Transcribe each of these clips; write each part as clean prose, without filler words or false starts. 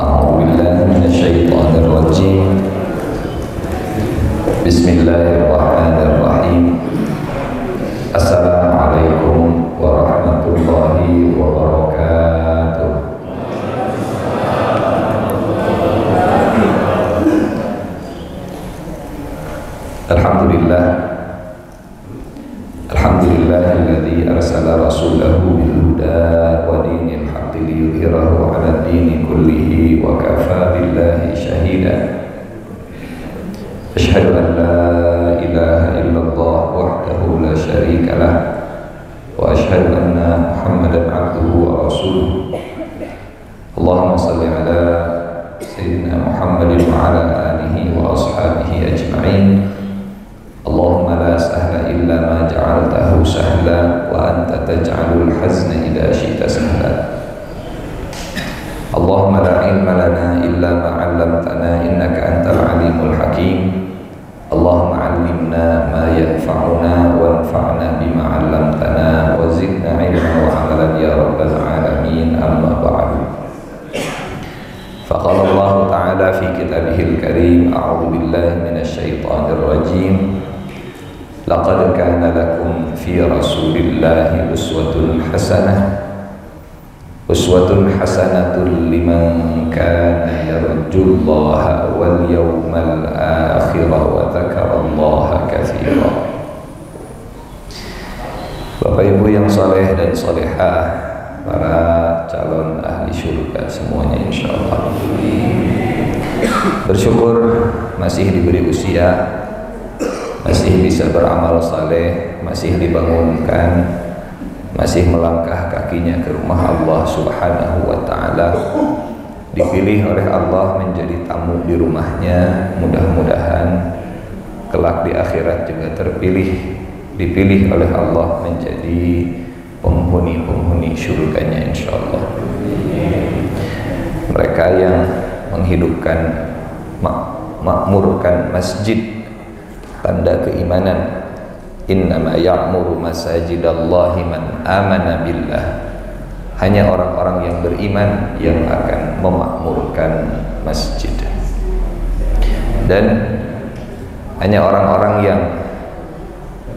أعوذ بالله من الشيطان الرجيم. بسم الله الرحمن الرحيم. السلام عليكم ورحمة الله وبركاته. Alhamdulillah. Alhamdulillahilladzi arsala rasulahu bil huda wa dinil haqqi liyudhhirahu 'ala ad-dini kullihi wa kafaa billahi shahida. Asyhadu an la ilaha illallah wahdahu la syarika lah wa asyhadu anna Muhammadan 'abduhu wa rasuluh. Allahumma shalli 'ala sayyidina Muhammadin wa 'ala alihi wa ashabihi ajma'in. Allahumma la sahla illa ma ja'altahu sahla wa anta taj'alul hazna idha syi'ta sahla. Allahumma la ilma lana illa ma 'allamtana innaka antal alimul hakim. Allahumma 'allimna ma yanfa'una wanfa'na bima 'allamtana wa zidna 'ilman wa 'amalan ya rabbal alamin. Amma ba'du. Faqala Allah ta'ala fi kitabihil karim, a'udzu billahi minasy syaithanir rajim. Laqad kana lakum fi rasulillahi uswatun hasanatun liman kana yarjullaha wal yawmal akhir wa dzakarallaha katsiran. Bapak Ibu yang saleh dan salehah, para calon ahli surga semuanya insyaallah. Bersyukur masih diberi usia, masih bisa beramal saleh, masih dibangunkan, masih melangkah kakinya ke rumah Allah Subhanahu wa ta'ala, dipilih oleh Allah menjadi tamu di rumahnya. Mudah-mudahan kelak di akhirat juga dipilih oleh Allah menjadi penghuni surganya insyaallah. Mereka yang menghidupkan, makmurkan masjid, tanda keimanan. Innama ya'muru masajidallahi man amana billah. Hanya orang-orang yang beriman yang akan memakmurkan masjid. Dan hanya orang-orang yang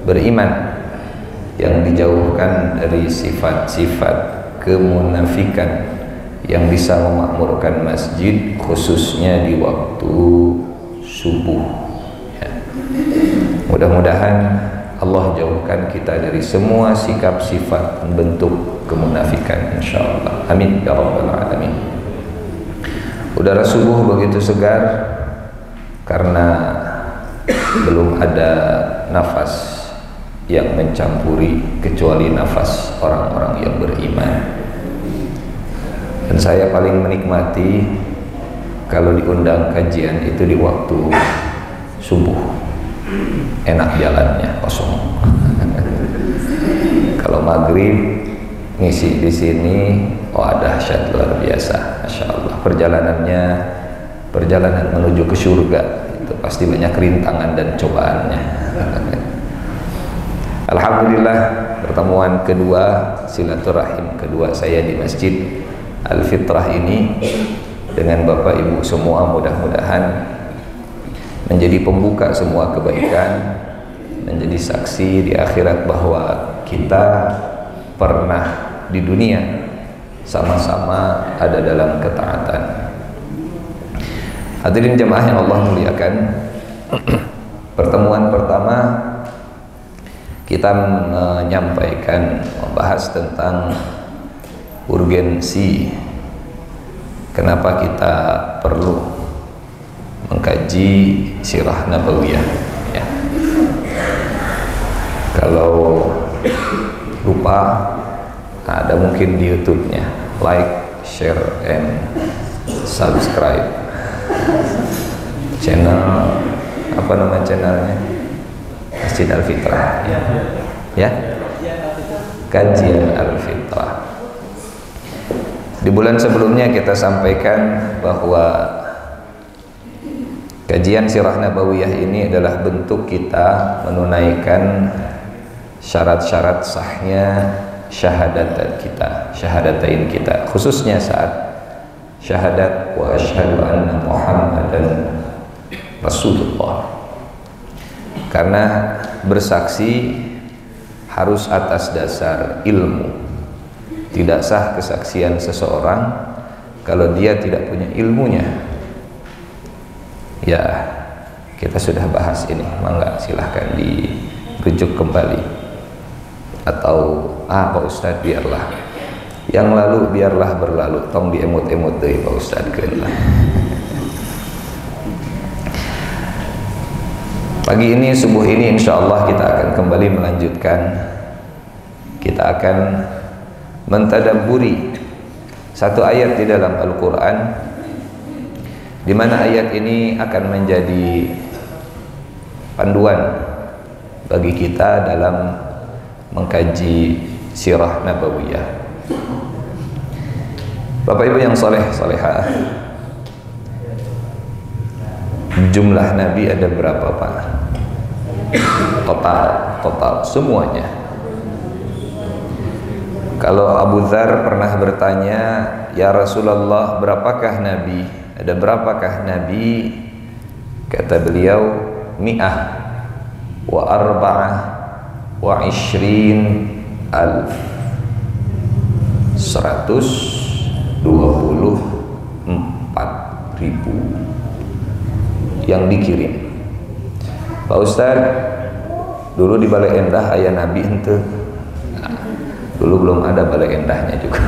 beriman yang dijauhkan dari sifat-sifat kemunafikan yang bisa memakmurkan masjid, khususnya di waktu subuh. Mudah-mudahan Allah jauhkan kita dari semua sikap sifat bentuk kemunafikan insyaallah. Amin ya rabbal alamin. Udara subuh begitu segar karena belum ada nafas yang mencampuri kecuali nafas orang-orang yang beriman. Dan saya paling menikmati kalau diundang kajian itu di waktu subuh. Enak jalannya, kosong. Kalau maghrib ngisi di sini, dahsyat luar biasa, masya Allah. Perjalanan menuju ke surga itu pasti banyak rintangan dan cobaannya. Alhamdulillah, pertemuan kedua, silaturahim kedua saya di Masjid Al-Fitrah ini dengan Bapak Ibu semua, mudah-mudahan menjadi pembuka semua kebaikan, menjadi saksi di akhirat bahwa kita pernah di dunia sama-sama ada dalam ketaatan. Hadirin jemaah yang Allah muliakan, pertemuan pertama kita membahas tentang urgensi kenapa kita perlu mengkaji sirah nabawiyah ya. Kalau lupa, ada mungkin di YouTube-nya, like, share, and subscribe channel, apa nama channelnya? Masjid Al-Fitrah ya, kajian Al-Fitrah. Di bulan sebelumnya kita sampaikan bahwa kajian sirah nabawiyah ini adalah bentuk kita menunaikan syarat-syarat sahnya syahadatain kita, khususnya saat syahadat wa asyhadu anna Muhammadan Rasulullah. Karena bersaksi harus atas dasar ilmu. Tidak sah kesaksian seseorang kalau dia tidak punya ilmunya. Ya, kita sudah bahas ini, mangga silahkan dirujuk kembali. Atau Pak Ustadz biarlah yang lalu biarlah berlalu, tong diemut-emut deh Pak Ustadz kena. Pagi ini, subuh ini insya Allah kita akan kembali melanjutkan. Kita akan mentadabburi satu ayat di dalam Al-Quran, di mana ayat ini akan menjadi panduan bagi kita dalam mengkaji sirah nabawiyah. Bapak Ibu yang soleh solehah, jumlah Nabi ada berapa Pak? Total semuanya. Kalau Abu Dzar pernah bertanya, ya Rasulullah, berapakah Nabi? Ada berapakah Nabi? Kata beliau, mi'ah wa arba'ah wa ishrin alf, 124.000 yang dikirim. Pak Ustadz, dulu di Balai Endah ayah Nabi ente. Dulu belum ada Balai Endahnya juga.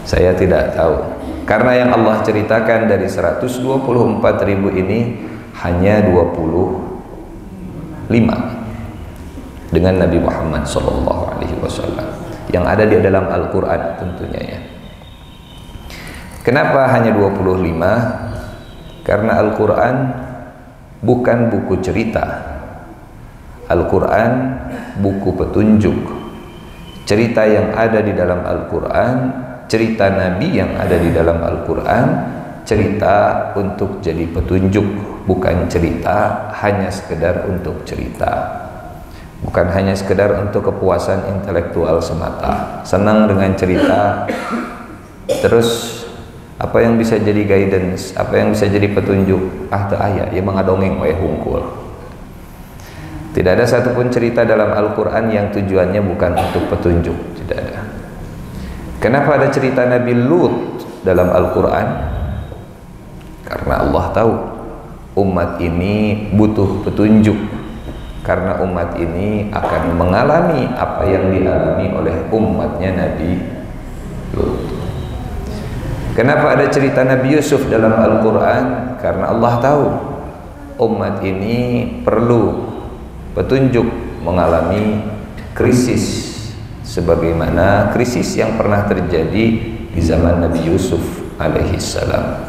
Saya tidak tahu. Karena yang Allah ceritakan dari 124.000 ini hanya 25 dengan Nabi Muhammad SAW yang ada di dalam Al-Quran tentunya ya. Kenapa hanya 25? Karena Al-Quran bukan buku cerita. Al-Quran buku petunjuk. Cerita yang ada di dalam Al-Quran, cerita Nabi yang ada di dalam Al-Quran, cerita untuk jadi petunjuk, bukan cerita hanya sekedar untuk cerita, bukan hanya sekedar untuk kepuasan intelektual semata. Senang dengan cerita, terus apa yang bisa jadi guidance, apa yang bisa jadi petunjuk? Teu aya, ieu mah ngadongeng we hungkul. Tidak ada satupun cerita dalam Al-Quran yang tujuannya bukan untuk petunjuk. Tidak ada. Kenapa ada cerita Nabi Lut dalam Al-Quran? Karena Allah tahu umat ini butuh petunjuk, karena umat ini akan mengalami apa yang dialami oleh umatnya Nabi Lut. Kenapa ada cerita Nabi Yusuf dalam Al-Quran? Karena Allah tahu umat ini perlu petunjuk mengalami krisis sebagaimana krisis yang pernah terjadi di zaman Nabi Yusuf alaihissalam.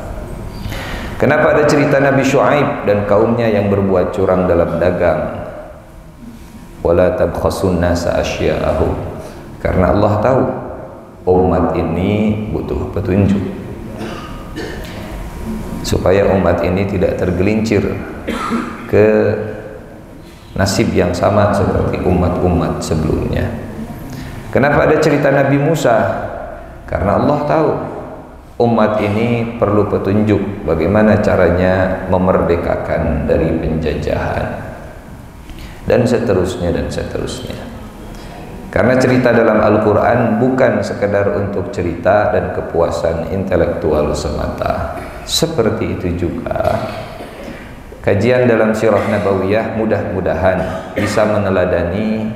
Kenapa ada cerita Nabi Syuaib dan kaumnya yang berbuat curang dalam dagang? Wala tabkhasun nasa asya'ahum. Karena Allah tahu umat ini butuh petunjuk supaya umat ini tidak tergelincir ke nasib yang sama seperti umat-umat sebelumnya. Kenapa ada cerita Nabi Musa? Karena Allah tahu umat ini perlu petunjuk bagaimana caranya memerdekakan dari penjajahan, dan seterusnya dan seterusnya. Karena cerita dalam Al-Quran bukan sekedar untuk cerita dan kepuasan intelektual semata. Seperti itu juga kajian dalam sirah nabawiyah mudah-mudahan bisa meneladani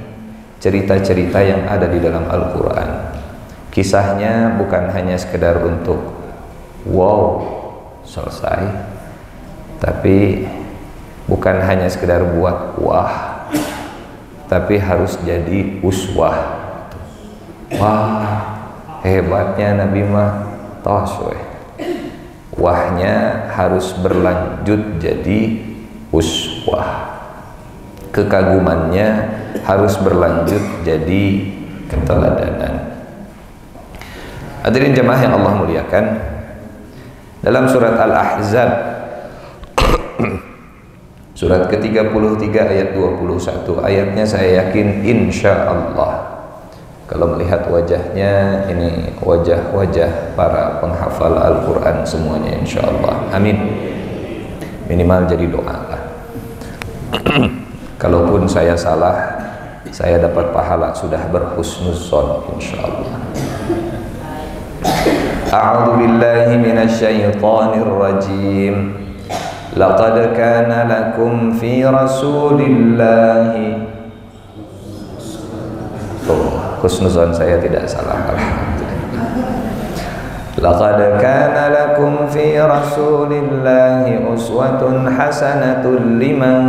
cerita-cerita yang ada di dalam Al-Quran. Kisahnya bukan hanya sekedar untuk wow, selesai, tapi bukan hanya sekedar buat wah, tapi harus jadi uswah. Wah, hebatnya Nabi mah tos weh. Wahnya harus berlanjut jadi uswah. Kekagumannya harus berlanjut jadi keteladanan. Hadirin jemaah yang Allah muliakan, dalam surat Al-Ahzab surat ke-33 ayat 21, ayatnya saya yakin insya Allah Kalau melihat wajahnya, ini wajah-wajah para penghafal Al-Quran semuanya, insya Allah. Amin. Minimal jadi doa lah. Kalaupun saya salah, saya dapat pahala, sudah berhusnuzon, insya Allah. A'udzu billahi minasyaitonir rajim. Laqad kana lakum fi Rasulillahi, husnuzon saya tidak salah, alhamdulillah. Laqad kana lakum fi Rasulillahi uswatun hasanatun liman,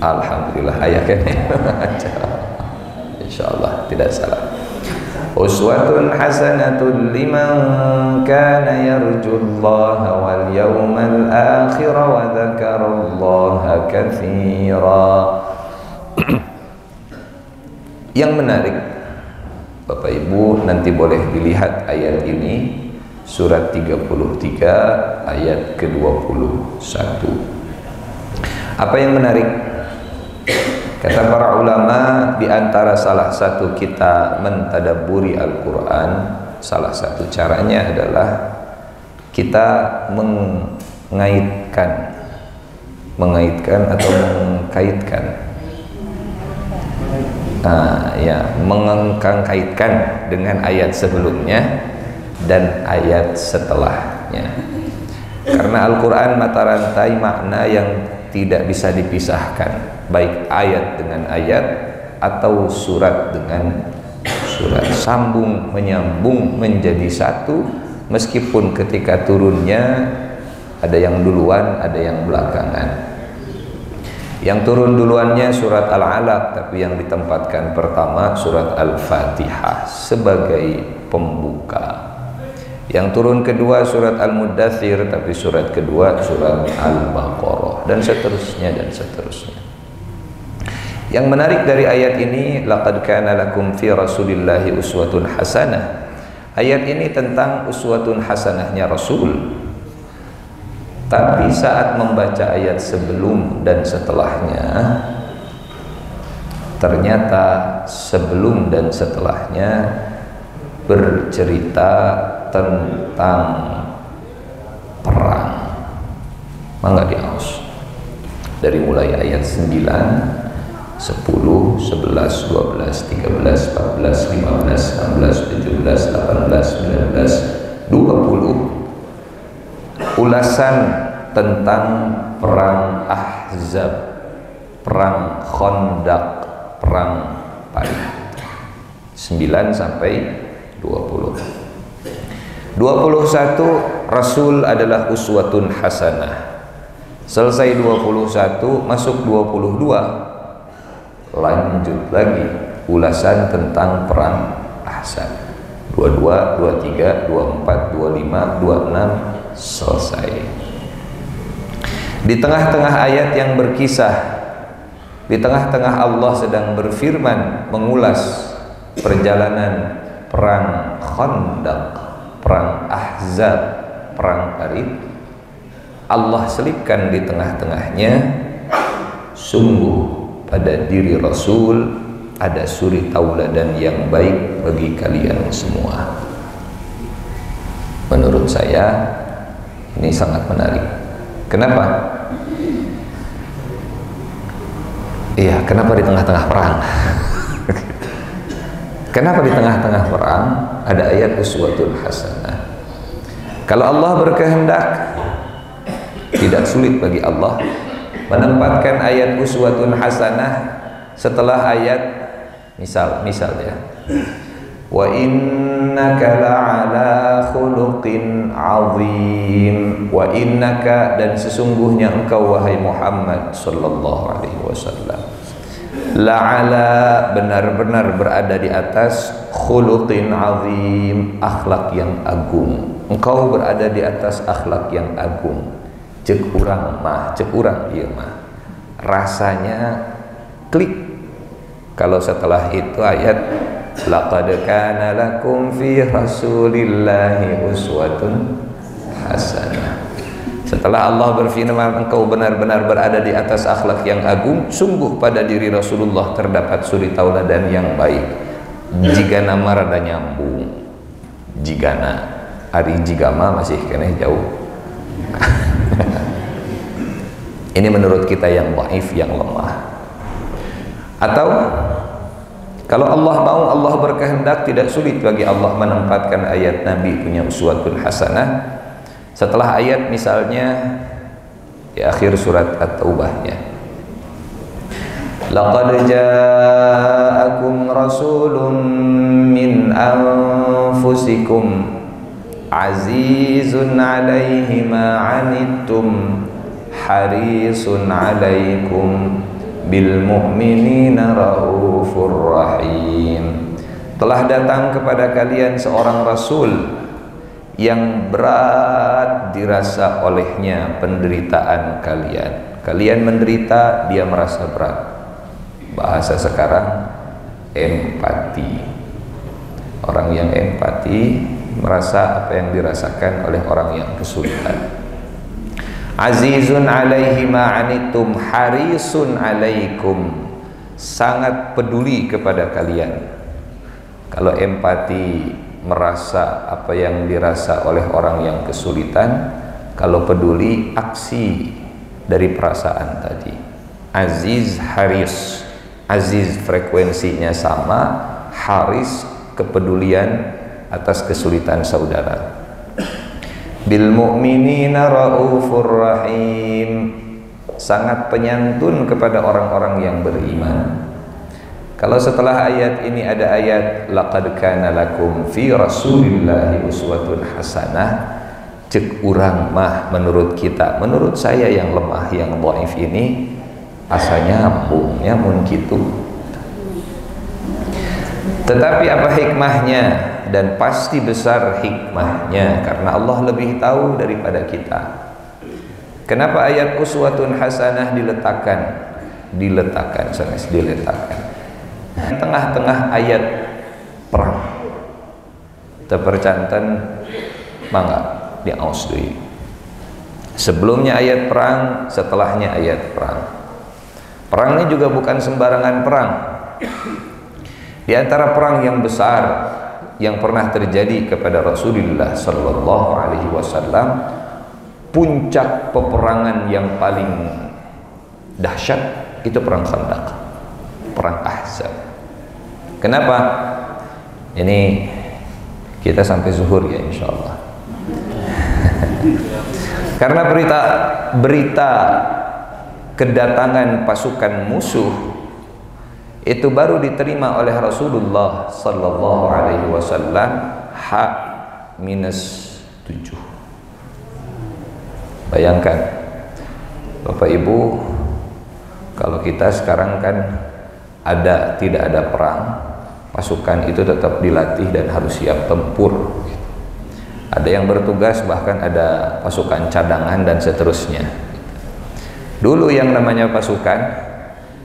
alhamdulillah ayatnya insyaallah tidak salah. Uswatun hasanatun liman kana yarjullaha wal yawmal akhir wa dzakarallaha katsira. Yang menarik, Bapak Ibu, nanti boleh dilihat ayat ini, surat 33 ayat ke-21. Apa yang menarik? Kata para ulama, di antara salah satu kita mentadabburi Al-Quran, salah satu caranya adalah kita mengaitkan atau mengkaitkan, mengkaitkan dengan ayat sebelumnya dan ayat setelahnya. Karena Al-Quran mata rantai makna yang tidak bisa dipisahkan, baik ayat dengan ayat atau surat dengan surat, sambung menyambung menjadi satu, meskipun ketika turunnya ada yang duluan, ada yang belakangan. Yang turun duluannya surat Al-Alaq, tapi yang ditempatkan pertama surat Al-Fatihah sebagai pembuka. Yang turun kedua surat Al-Muddathir, tapi surat kedua surat Al-Baqarah, dan seterusnya dan seterusnya. Yang menarik dari ayat ini, laqad kana lakum fi Rasulillahi uswatun hasanah. Ayat ini tentang uswatun hasanahnya Rasul. Tapi saat membaca ayat sebelum dan setelahnya, ternyata sebelum dan setelahnya bercerita tentang perang. Mangga diaus dari mulai ayat 9, 10, 11, 12, 13, 14, 15, 16, 17, 18, 19, 20. Ulasan tentang perang Ahzab, perang Khandaq, perang Parit. 9 sampai 20. 21 Rasul adalah uswatun hasanah. Selesai 21, masuk 22. Lanjut lagi ulasan tentang perang Ahzab. 22, 23, 24, 25, 26 selesai. Di tengah-tengah ayat yang berkisah, di tengah-tengah Allah sedang berfirman mengulas perjalanan perang Khandaq, perang Ahzab, perang Parit, Allah selipkan di tengah-tengahnya, sungguh pada diri Rasul ada suri tauladan yang baik bagi kalian semua. Menurut saya ini sangat menarik. Kenapa? Iya, kenapa di tengah-tengah perang? Kenapa di tengah-tengah perang ada ayat uswatun hasanah? Kalau Allah berkehendak, tidak sulit bagi Allah menempatkan ayat uswatun hasanah setelah ayat misalnya wa innaka la'ala khuluqin azim, wa innaka, dan sesungguhnya engkau wahai Muhammad sallallahu alaihi wasallam, la'ala, benar-benar berada di atas, khuluqin azim, akhlak yang agung. Engkau berada di atas akhlak yang agung. Cek urang mah, cek urang ieu mah rasanya klik kalau setelah itu ayat laqad kana lakum fi Rasulillahi uswatun hasanah. Setelah Allah berfirman engkau benar-benar berada di atas akhlak yang agung, sungguh pada diri Rasulullah terdapat suri tauladan yang baik. Jigana marada nyambung, jigana ari jigama masih kene jauh. Ini menurut kita yang dhaif, yang lemah. Atau kalau Allah mau, Allah berkehendak, tidak sulit bagi Allah menempatkan ayat Nabi punya uswatun hasanah setelah ayat misalnya di akhir surat At-Taubah-nya, laqad ja'akum rasulun min anfusikum azizun 'alaihi ma 'anittum harisun 'alaikum bil mu'minina raufur rahim. Telah datang kepada kalian seorang rasul yang berat dirasa olehnya penderitaan kalian. Kalian menderita, dia merasa berat. Bahasa sekarang empati. Orang yang empati merasa apa yang dirasakan oleh orang yang kesulitan. Azizun alaihi ma'anitum harisun alaikum, sangat peduli kepada kalian. Kalau empati merasa apa yang dirasa oleh orang yang kesulitan, kalau peduli aksi dari perasaan tadi. Aziz haris, aziz frekuensinya sama, haris kepedulian atas kesulitan saudara. Bil mu'minina raufur rahim, sangat penyantun kepada orang-orang yang beriman. Kalau setelah ayat ini ada ayat laqad kana lakum fi rasulillahi uswatun hasanah, cek urang mah menurut kita, menurut saya yang lemah, yang dhaif ini asanya nyambungnya mun kitu. Tetapi apa hikmahnya? Dan pasti besar hikmahnya, karena Allah lebih tahu daripada kita. Kenapa ayat uswatun hasanah diletakkan tengah-tengah ayat perang? Terpercantan mangga di aus deui. Sebelumnya ayat perang, setelahnya ayat perang. Perang ini juga bukan sembarangan perang. Di antara perang yang besar yang pernah terjadi kepada Rasulullah sallallahu alaihi wasallam, puncak peperangan yang paling dahsyat itu perang Khandaq, perang Ahzab. Kenapa? Ini kita sampai zuhur ya insyaallah. Karena berita kedatangan pasukan musuh itu baru diterima oleh Rasulullah sallallahu alaihi wasallam H-7. Bayangkan Bapak Ibu, kalau kita sekarang kan tidak ada perang, pasukan itu tetap dilatih dan harus siap tempur. Ada yang bertugas, bahkan ada pasukan cadangan dan seterusnya. Dulu yang namanya pasukan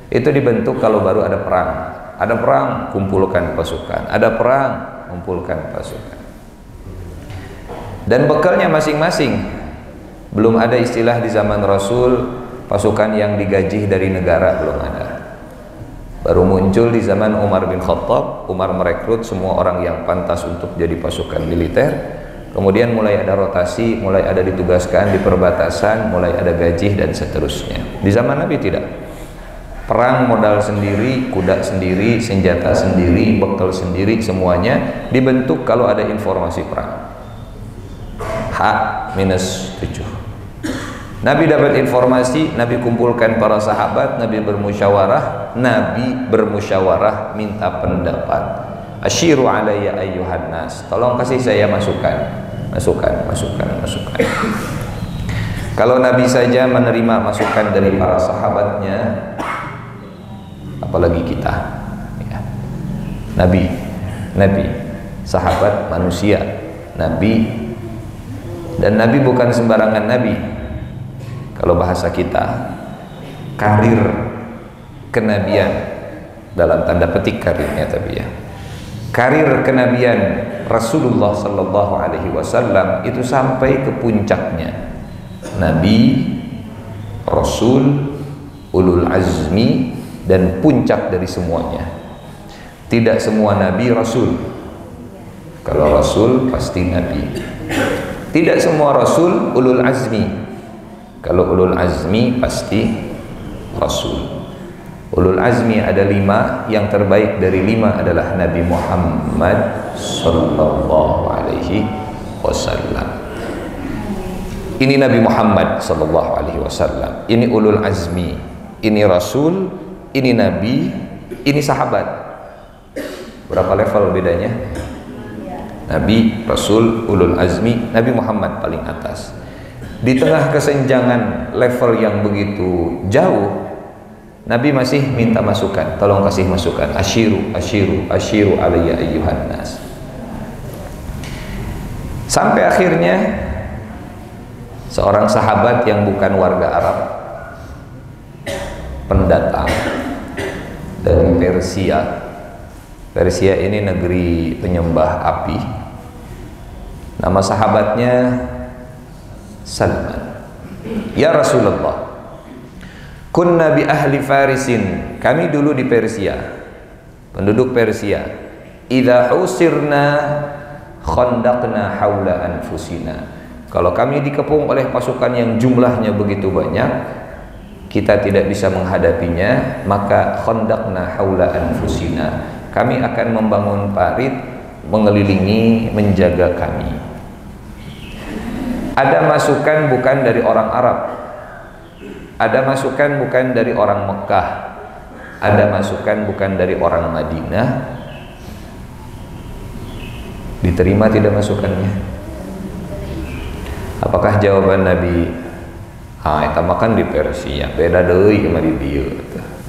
itu dibentuk kalau baru ada perang. Ada perang, kumpulkan pasukan. Ada perang, kumpulkan pasukan. Dan bekalnya masing-masing. Belum ada istilah di zaman Rasul pasukan yang digaji dari negara, belum ada. Baru muncul di zaman Umar bin Khattab. Umar merekrut semua orang yang pantas untuk jadi pasukan militer. Kemudian mulai ada rotasi, mulai ada ditugaskan di perbatasan, mulai ada gaji dan seterusnya. Di zaman Nabi tidak. Perang modal sendiri, kuda sendiri, senjata sendiri, bekal sendiri, semuanya dibentuk kalau ada informasi perang. H-7. Nabi dapat informasi, Nabi kumpulkan para sahabat, Nabi bermusyawarah, minta pendapat. Asyiru alayya ayyuhan nas, tolong kasih saya masukan. Kalau Nabi saja menerima masukan dari para sahabatnya, apalagi kita ya. Nabi, sahabat manusia, Nabi, dan Nabi bukan sembarangan Nabi. Kalau bahasa kita, karir kenabian, dalam tanda petik karirnya tapi ya, karir kenabian Rasulullah sallallahu alaihi wasallam itu sampai ke puncaknya nabi, rasul, ulul azmi, dan puncak dari semuanya. Tidak semua nabi rasul. Kalau rasul pasti nabi. Tidak semua rasul ulul azmi. Kalau ulul azmi pasti rasul. Ulul azmi ada 5, yang terbaik dari 5 adalah Nabi Muhammad sallallahu alaihi wasallam. Ini Nabi Muhammad sallallahu alaihi wasallam. Ini ulul azmi, ini rasul, ini nabi, ini sahabat. Berapa level bedanya? Nabi, rasul, ulul azmi, Nabi Muhammad paling atas. Di tengah kesenjangan level yang begitu jauh, Nabi masih minta masukan, tolong kasih masukan. Asyiru alayya ayyuhan nas. Sampai akhirnya seorang sahabat yang bukan warga Arab, pendatang dari Persia. Persia ini negeri penyembah api. Nama sahabatnya Salman. Ya Rasulullah, kunna bi ahli Farisin, kami dulu di Persia, penduduk Persia. Idza usirna khandaqna haula anfusina. Kalau kami dikepung oleh pasukan yang jumlahnya begitu banyak, kita tidak bisa menghadapinya, maka khandaqna haula anfusina. Kami akan membangun parit mengelilingi, menjaga kami. Ada masukan bukan dari orang Arab, ada masukan bukan dari orang Mekah, ada masukan bukan dari orang Madinah. Diterima tidak masukannya? Apakah jawaban Nabi, kita makan di Persia, beda deui sama di dieu.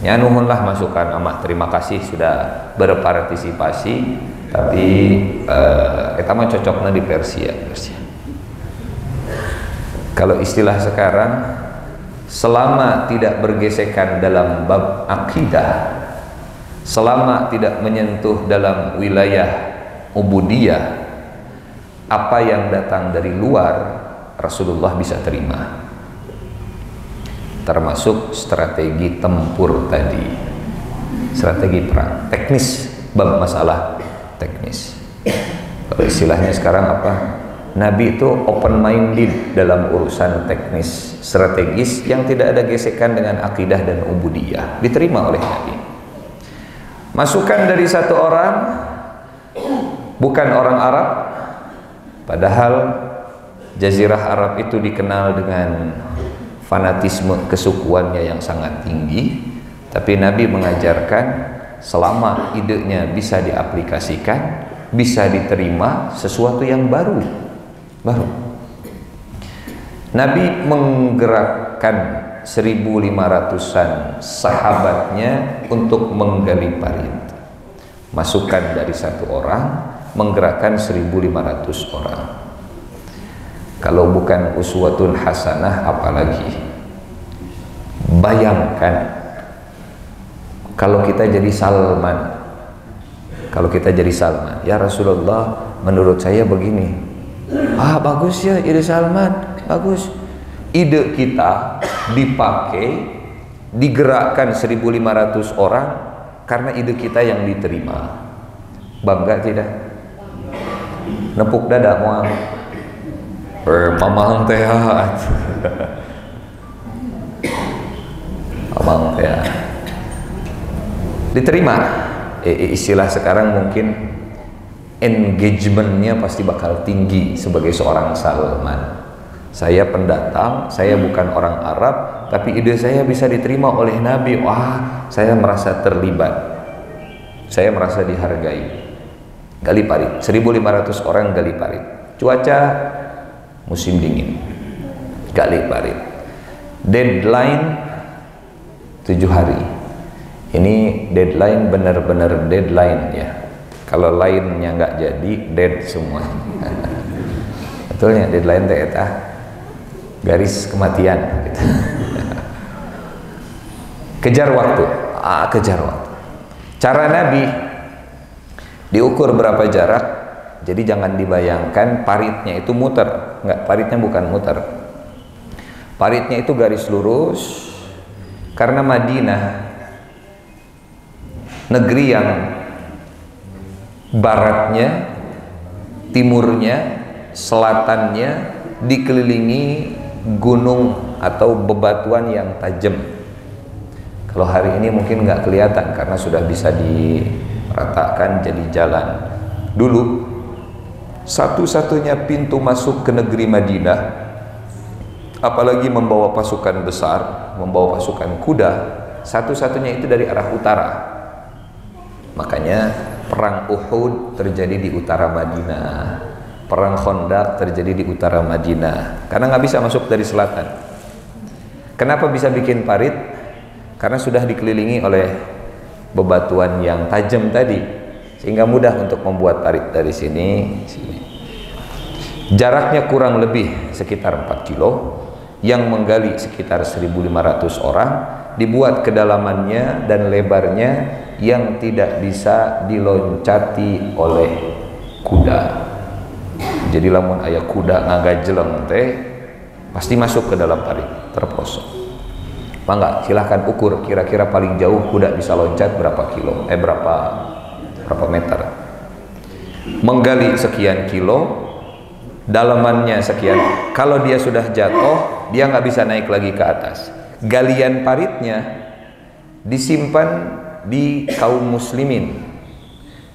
Nya nuhunlah masukan amat, terima kasih sudah berpartisipasi, tapi eta mah cocokna di Persia. Kalau istilah sekarang, selama tidak bergesekan dalam bab akidah, selama tidak menyentuh dalam wilayah ubudiyah, apa yang datang dari luar Rasulullah bisa terima, termasuk strategi tempur tadi, strategi perang, teknis, bab masalah teknis. Kalau istilahnya sekarang apa? Nabi itu open minded dalam urusan teknis, strategis yang tidak ada gesekan dengan akidah dan ubudiyah, diterima oleh Nabi. Masukan dari satu orang, bukan orang Arab, padahal Jazirah Arab itu dikenal dengan fanatisme kesukuannya yang sangat tinggi, tapi Nabi mengajarkan selama idenya bisa diaplikasikan, bisa diterima, sesuatu yang baru. Nabi menggerakkan 1.500-an sahabatnya untuk menggali parit. Masukan dari satu orang menggerakkan 1.500 orang. Kalau bukan uswatun hasanah apalagi. Bayangkan kalau kita jadi Salman. Kalau kita jadi Salman, ya Rasulullah, menurut saya begini. Bagus ya ide Salman, bagus. Ide kita dipakai, digerakkan 1.500 orang karena ide kita yang diterima. Bangga tidak? Nepuk dada moal. Mamang teh. Mamang teh. Diterima. Istilah sekarang mungkin engagementnya pasti bakal tinggi sebagai seorang Salman. Saya pendatang, saya bukan orang Arab, tapi ide saya bisa diterima oleh Nabi. Wah, saya merasa terlibat, saya merasa dihargai. Gali parit, 1.500 orang gali parit. Cuaca musim dingin, gali parit. Deadline 7 hari. Ini deadline benar-benar deadline ya. Kalau lainnya nggak jadi, dead semua. Betulnya deadline teh eta garis kematian gitu. Kejar waktu, kejar waktu. Cara Nabi diukur berapa jarak. Jadi jangan dibayangkan paritnya itu muter, nggak, paritnya bukan muter. Paritnya itu garis lurus, karena Madinah negeri yang baratnya, timurnya, selatannya dikelilingi gunung atau bebatuan yang tajam. Kalau hari ini mungkin nggak kelihatan karena sudah bisa diratakan jadi jalan. Dulu satu-satunya pintu masuk ke negeri Madinah, apalagi membawa pasukan besar, membawa pasukan kuda, satu-satunya itu dari arah utara. Makanya perang Uhud terjadi di utara Madinah, perang Khandaq terjadi di utara Madinah, karena nggak bisa masuk dari selatan. Kenapa bisa bikin parit? Karena sudah dikelilingi oleh bebatuan yang tajam tadi, sehingga mudah untuk membuat parit dari sini. Jaraknya kurang lebih sekitar 4 kilo, yang menggali sekitar 1.500 orang, dibuat kedalamannya dan lebarnya yang tidak bisa diloncati oleh kuda. Jadi lamun aya kuda ngagajeleng teh pasti masuk ke dalam parit, terprosok. Apa enggak? Silahkan ukur kira-kira paling jauh kuda bisa loncat berapa kilo, berapa meter. Menggali sekian kilo, dalamannya sekian. Kalau dia sudah jatuh, dia nggak bisa naik lagi ke atas. Galian paritnya disimpan di kaum muslimin,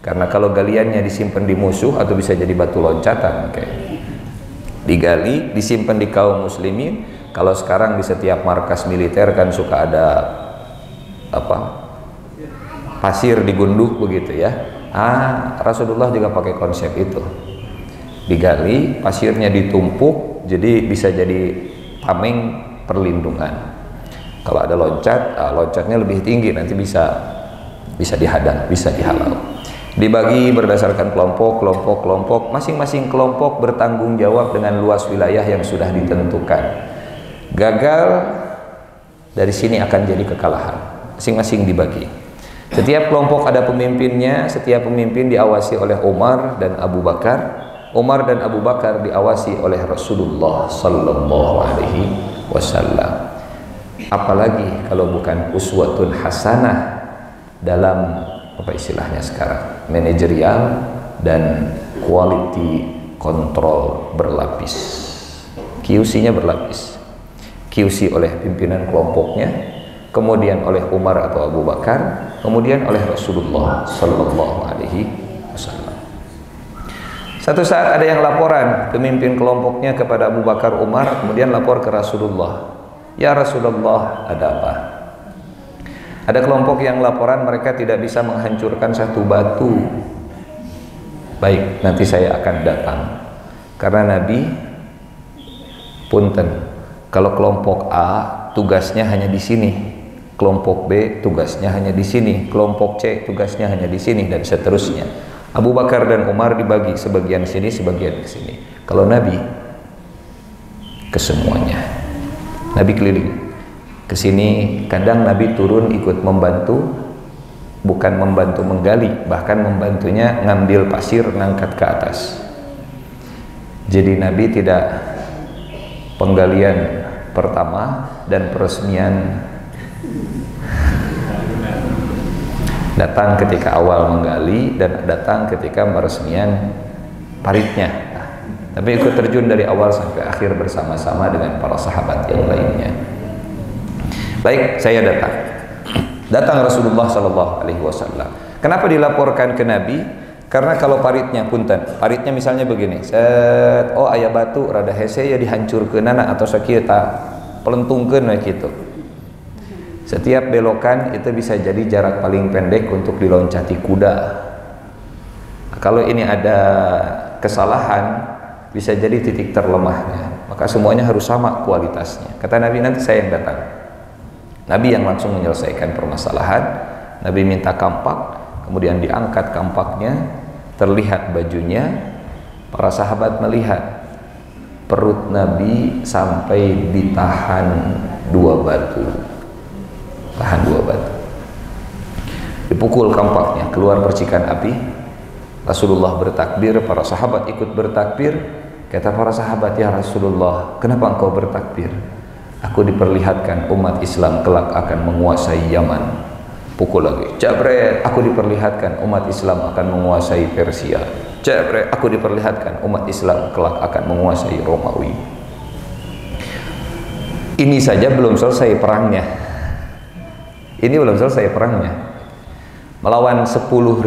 karena kalau galiannya disimpan di musuh atau bisa jadi batu loncatan. Digali, disimpan di kaum muslimin. Kalau sekarang di setiap markas militer kan suka ada pasir digunduk begitu ya. Rasulullah juga pakai konsep itu. Digali, pasirnya ditumpuk, jadi bisa jadi tameng perlindungan. Kalau ada loncat, loncatnya lebih tinggi, nanti bisa dihadang, bisa dihalau. Dibagi berdasarkan kelompok, masing-masing kelompok bertanggung jawab dengan luas wilayah yang sudah ditentukan. Gagal, dari sini akan jadi kekalahan. Masing-masing dibagi. Setiap kelompok ada pemimpinnya, setiap pemimpin diawasi oleh Umar dan Abu Bakar. Umar dan Abu Bakar diawasi oleh Rasulullah sallallahu alaihi wasallam. Apalagi kalau bukan uswatun hasanah dalam apa istilahnya sekarang, manajerial dan quality control berlapis. QC-nya berlapis. QC oleh pimpinan kelompoknya, kemudian oleh Umar atau Abu Bakar, kemudian oleh Rasulullah sallallahu alaihi wasallam. Satu saat ada yang laporan, pemimpin kelompoknya kepada Abu Bakar, Umar, kemudian lapor ke Rasulullah. Ya Rasulullah, ada apa? Ada kelompok yang laporan mereka tidak bisa menghancurkan satu batu. Baik, nanti saya akan datang. Karena Nabi, punten, kalau kelompok A tugasnya hanya di sini, kelompok B tugasnya hanya di sini, kelompok C tugasnya hanya di sini, dan seterusnya. Abu Bakar dan Umar dibagi, sebagian sini, sebagian ke sini. Kalau Nabi, kesemuanya. Nabi keliling ke sini. Kadang Nabi turun ikut membantu, bukan membantu menggali, bahkan membantunya ngambil pasir, ngangkat ke atas. Jadi Nabi tidak penggalian pertama dan peresmian, datang ketika awal menggali dan datang ketika peresmian paritnya. Tapi ikut terjun dari awal sampai akhir bersama-sama dengan para sahabat yang lainnya. Baik, saya datang Rasulullah sallallahu alaihi wasallam. Kenapa dilaporkan ke Nabi? Karena kalau paritnya, punten, paritnya misalnya begini, aya batu rada hese ya dihancurkeun atau sakieu ta pelentungkeun we kitu. Setiap belokan itu bisa jadi jarak paling pendek untuk diloncati kuda. Kalau ini ada kesalahan, bisa jadi titik terlemahnya. Maka semuanya harus sama kualitasnya. Kata Nabi, nanti saya yang datang. Nabi yang langsung menyelesaikan permasalahan. Nabi minta kampak, kemudian diangkat kampaknya, terlihat bajunya. Para sahabat melihat perut Nabi sampai ditahan 2 batu. Tahan 2 batu. Dipukul kampaknya, keluar percikan api. Rasulullah bertakbir, para sahabat ikut bertakbir. Kata para sahabat, ya Rasulullah, kenapa engkau bertakbir? Aku diperlihatkan umat Islam kelak akan menguasai Yaman. Pukul lagi, jabret, aku diperlihatkan umat Islam akan menguasai Persia. Jabret, aku diperlihatkan umat Islam kelak akan menguasai Romawi. Ini saja belum selesai perangnya. Ini belum selesai perangnya. Melawan 10.000,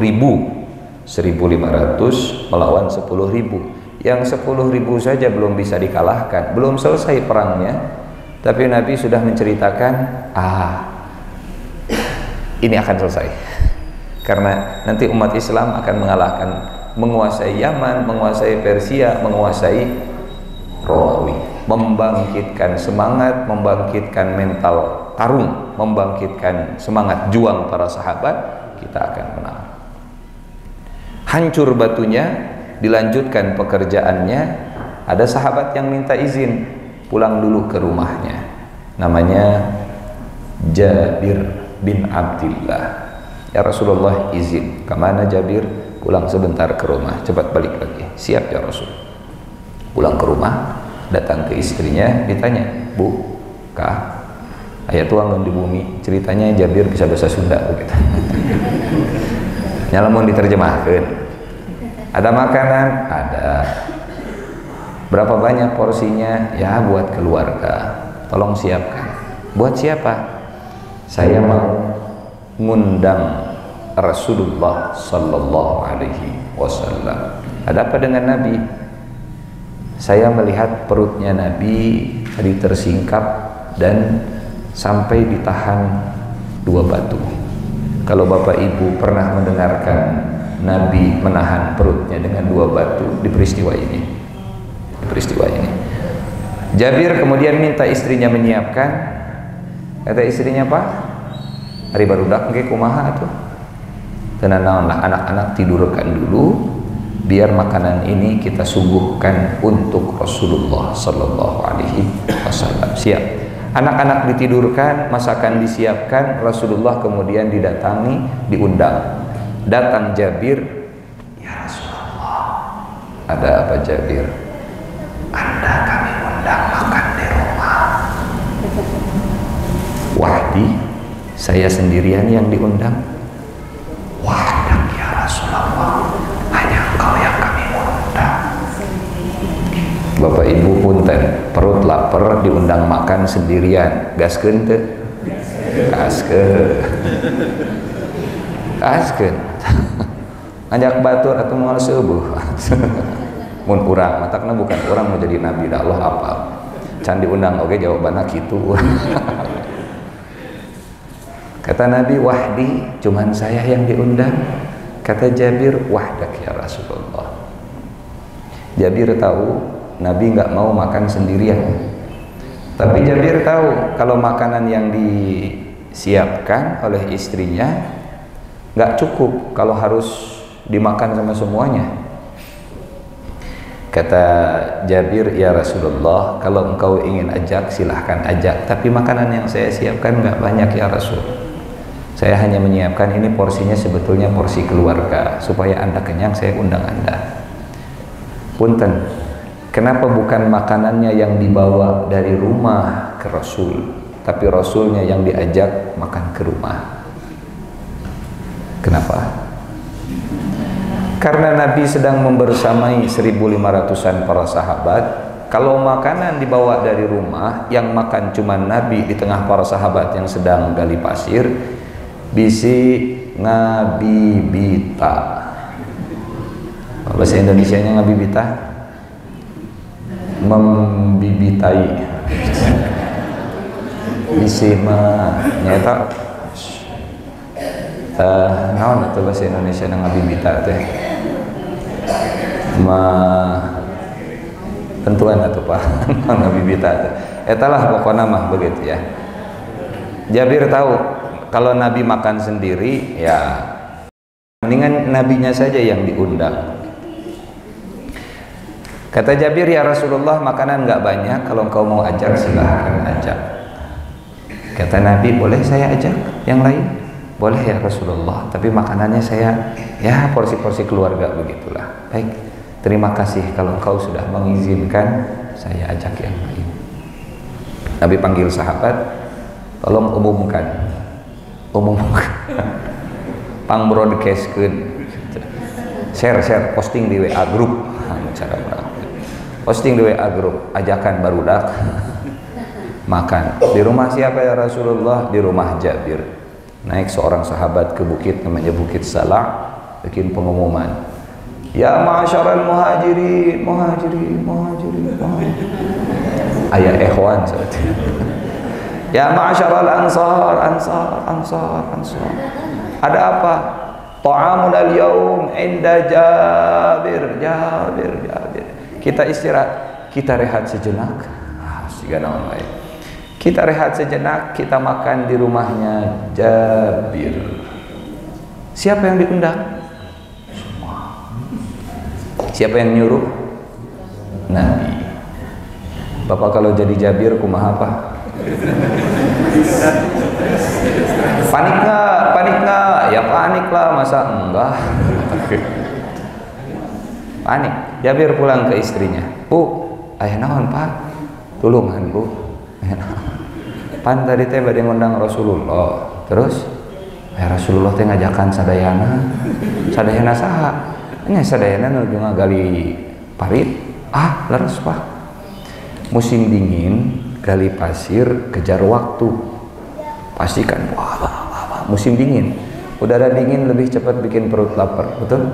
1.500 melawan 10.000. Yang 10.000 saja belum bisa dikalahkan, belum selesai perangnya. Tapi Nabi sudah menceritakan, ini akan selesai. Karena nanti umat Islam akan menguasai Yaman, menguasai Persia, menguasai Romawi. Membangkitkan semangat, membangkitkan mental tarung, membangkitkan semangat juang para sahabat, kita akan menang. Hancur batunya, dilanjutkan pekerjaannya. Ada sahabat yang minta izin pulang dulu ke rumahnya, namanya Jabir bin Abdillah. Ya Rasulullah, izin. Kemana Jabir? Pulang sebentar ke rumah, cepat balik lagi. Siap ya Rasul. Pulang ke rumah, datang ke istrinya, ditanya, Bu, Kak, aya tuangan di bumi. Ceritanya Jabir bisa bahasa Sunda begitu. Nyalamun diterjemahkan. Ada makanan? Ada. Berapa banyak porsinya? Ya buat keluarga. Tolong siapkan. Buat siapa? Saya mau ngundang Rasulullah sallallahu alaihi wasallam. Ada apa dengan Nabi? Saya melihat perutnya Nabi tadi tersingkap dan sampai ditahan 2 batu. Kalau Bapak Ibu pernah mendengarkan Nabi menahan perutnya dengan 2 batu di peristiwa ini. Jabir kemudian minta istrinya menyiapkan. Kata istrinya, Pak, hari barudak ge kumaha atuh? Tenanaonlah, anak-anak tidurkan dulu, biar makanan ini kita suguhkan untuk Rasulullah sallallahu alaihi wasallam. Siap. Anak-anak ditidurkan, masakan disiapkan, Rasulullah kemudian didatangi, diundang. Datang Jabir, ya Rasulullah. Ada apa Jabir? Anda kami undang makan di rumah. Wahdi, saya sendirian yang diundang. Wahdak ya Rasulullah, hanya engkau yang kami undang. Bapak Ibu punten, perut lapar diundang makan sendirian, gaskeun teu? Gaskeun. Ngajak batur atau moal subuh. Mun urang matakna bukan orang mau jadi nabi dah Allah apa. Can diundang oge jawabanna kitu. Kata Nabi, wahdi, cuman saya yang diundang. Kata Jabir, wahdak ya Rasulullah. Jabir tahu Nabi nggak mau makan sendirian. Tapi Jabir tahu kalau makanan yang disiapkan oleh istrinya nggak cukup kalau harus dimakan sama semuanya. Kata Jabir, ya Rasulullah, kalau engkau ingin ajak silahkan ajak, tapi makanan yang saya siapkan nggak banyak ya Rasul. Saya hanya menyiapkan ini porsinya sebetulnya porsi keluarga, supaya Anda kenyang saya undang Anda. Punten, kenapa bukan makanannya yang dibawa dari rumah ke Rasul, tapi Rasulnya yang diajak makan ke rumah? Kenapa? Karena Nabi sedang membersamai 1.500-an para sahabat. Kalau makanan dibawa dari rumah, yang makan cuma Nabi di tengah para sahabat yang sedang gali pasir, bisi ngabibita. Bahasa Indonesianya ngabibita? Membibitai. Bisi nyata naon atuh bahasa Indonesia ngabibita teh? Tentuan atau Pak ngabibita teh. Eta lah pokona mah begitu ya. Jabir tahu kalau Nabi makan sendiri ya mendingan nabinya saja yang diundang. Kata Jabir, ya Rasulullah, makanan nggak banyak, kalau engkau mau ajak silahkan ajak. Kata Nabi, boleh saya ajak yang lain? Boleh ya Rasulullah, tapi makanannya saya ya porsi-porsi keluarga begitulah. Baik, terima kasih kalau engkau sudah mengizinkan saya ajak yang lain. Nabi panggil sahabat, tolong umumkan pang broadcastkeun, share posting di WA grup, posting di WA grup, ajakan barudak makan di rumah siapa ya Rasulullah? Di rumah Jabir. Naik seorang sahabat ke bukit namanya Bukit Salah, bikin pengumuman, ya ma'asyaral muhajirin. Ayah ikhwan saja. Ya ma'asyaral ansar. Ada apa? Ta'amun al-yawm inda Jabir. Kita istirahat, kita rehat sejenak. Kita rehat sejenak, kita makan di rumahnya Jabir. Siapa yang diundang? Semua. Siapa yang nyuruh? Nabi. Bapak kalau jadi Jabir kumaha apa? Panik nggak? Ya panik lah, masa enggak? Panik. Jabir pulang ke istrinya. Bu, ayah naon pak? Tulungan bu. Pan tadi teh bade ngundang Rasulullah. Terus, Rasulullah teh ngajakan sadayana saha? Nya sadayana nuju ngagali parit. Leres pak. Musim dingin, gali pasir, kejar waktu. Pastikan, musim dingin, udara dingin lebih cepat bikin perut lapar, betul?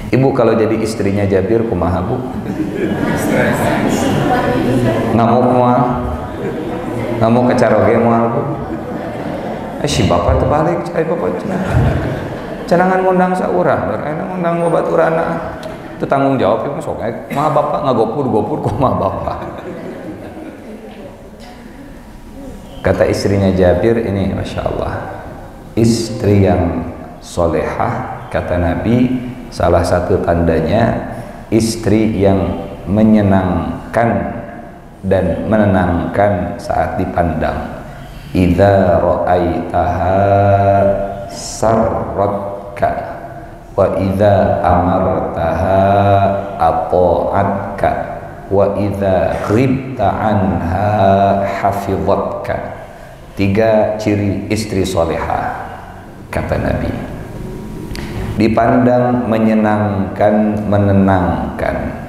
Ibu kalau jadi istrinya Jabir kumaha bu? Ngamuk kecaroge moal bu? Si bapak terbalik, cai bapak cenangan ngundang saurang, ngundang obat urana. Itu tanggung jawab ya sok mah bapak ngagopur kumaha bapak. Kata istrinya Jabir ini, Masya Allah, istri yang solehah, kata Nabi, salah satu tandanya istri yang menyenangkan dan menenangkan saat dipandang. Idza ra'aitaha sarratka wa idza amartaha ata'atka wa idza ghibta anha hafizatka. 3 ciri istri solehah, kata Nabi. Dipandang menyenangkan, menenangkan.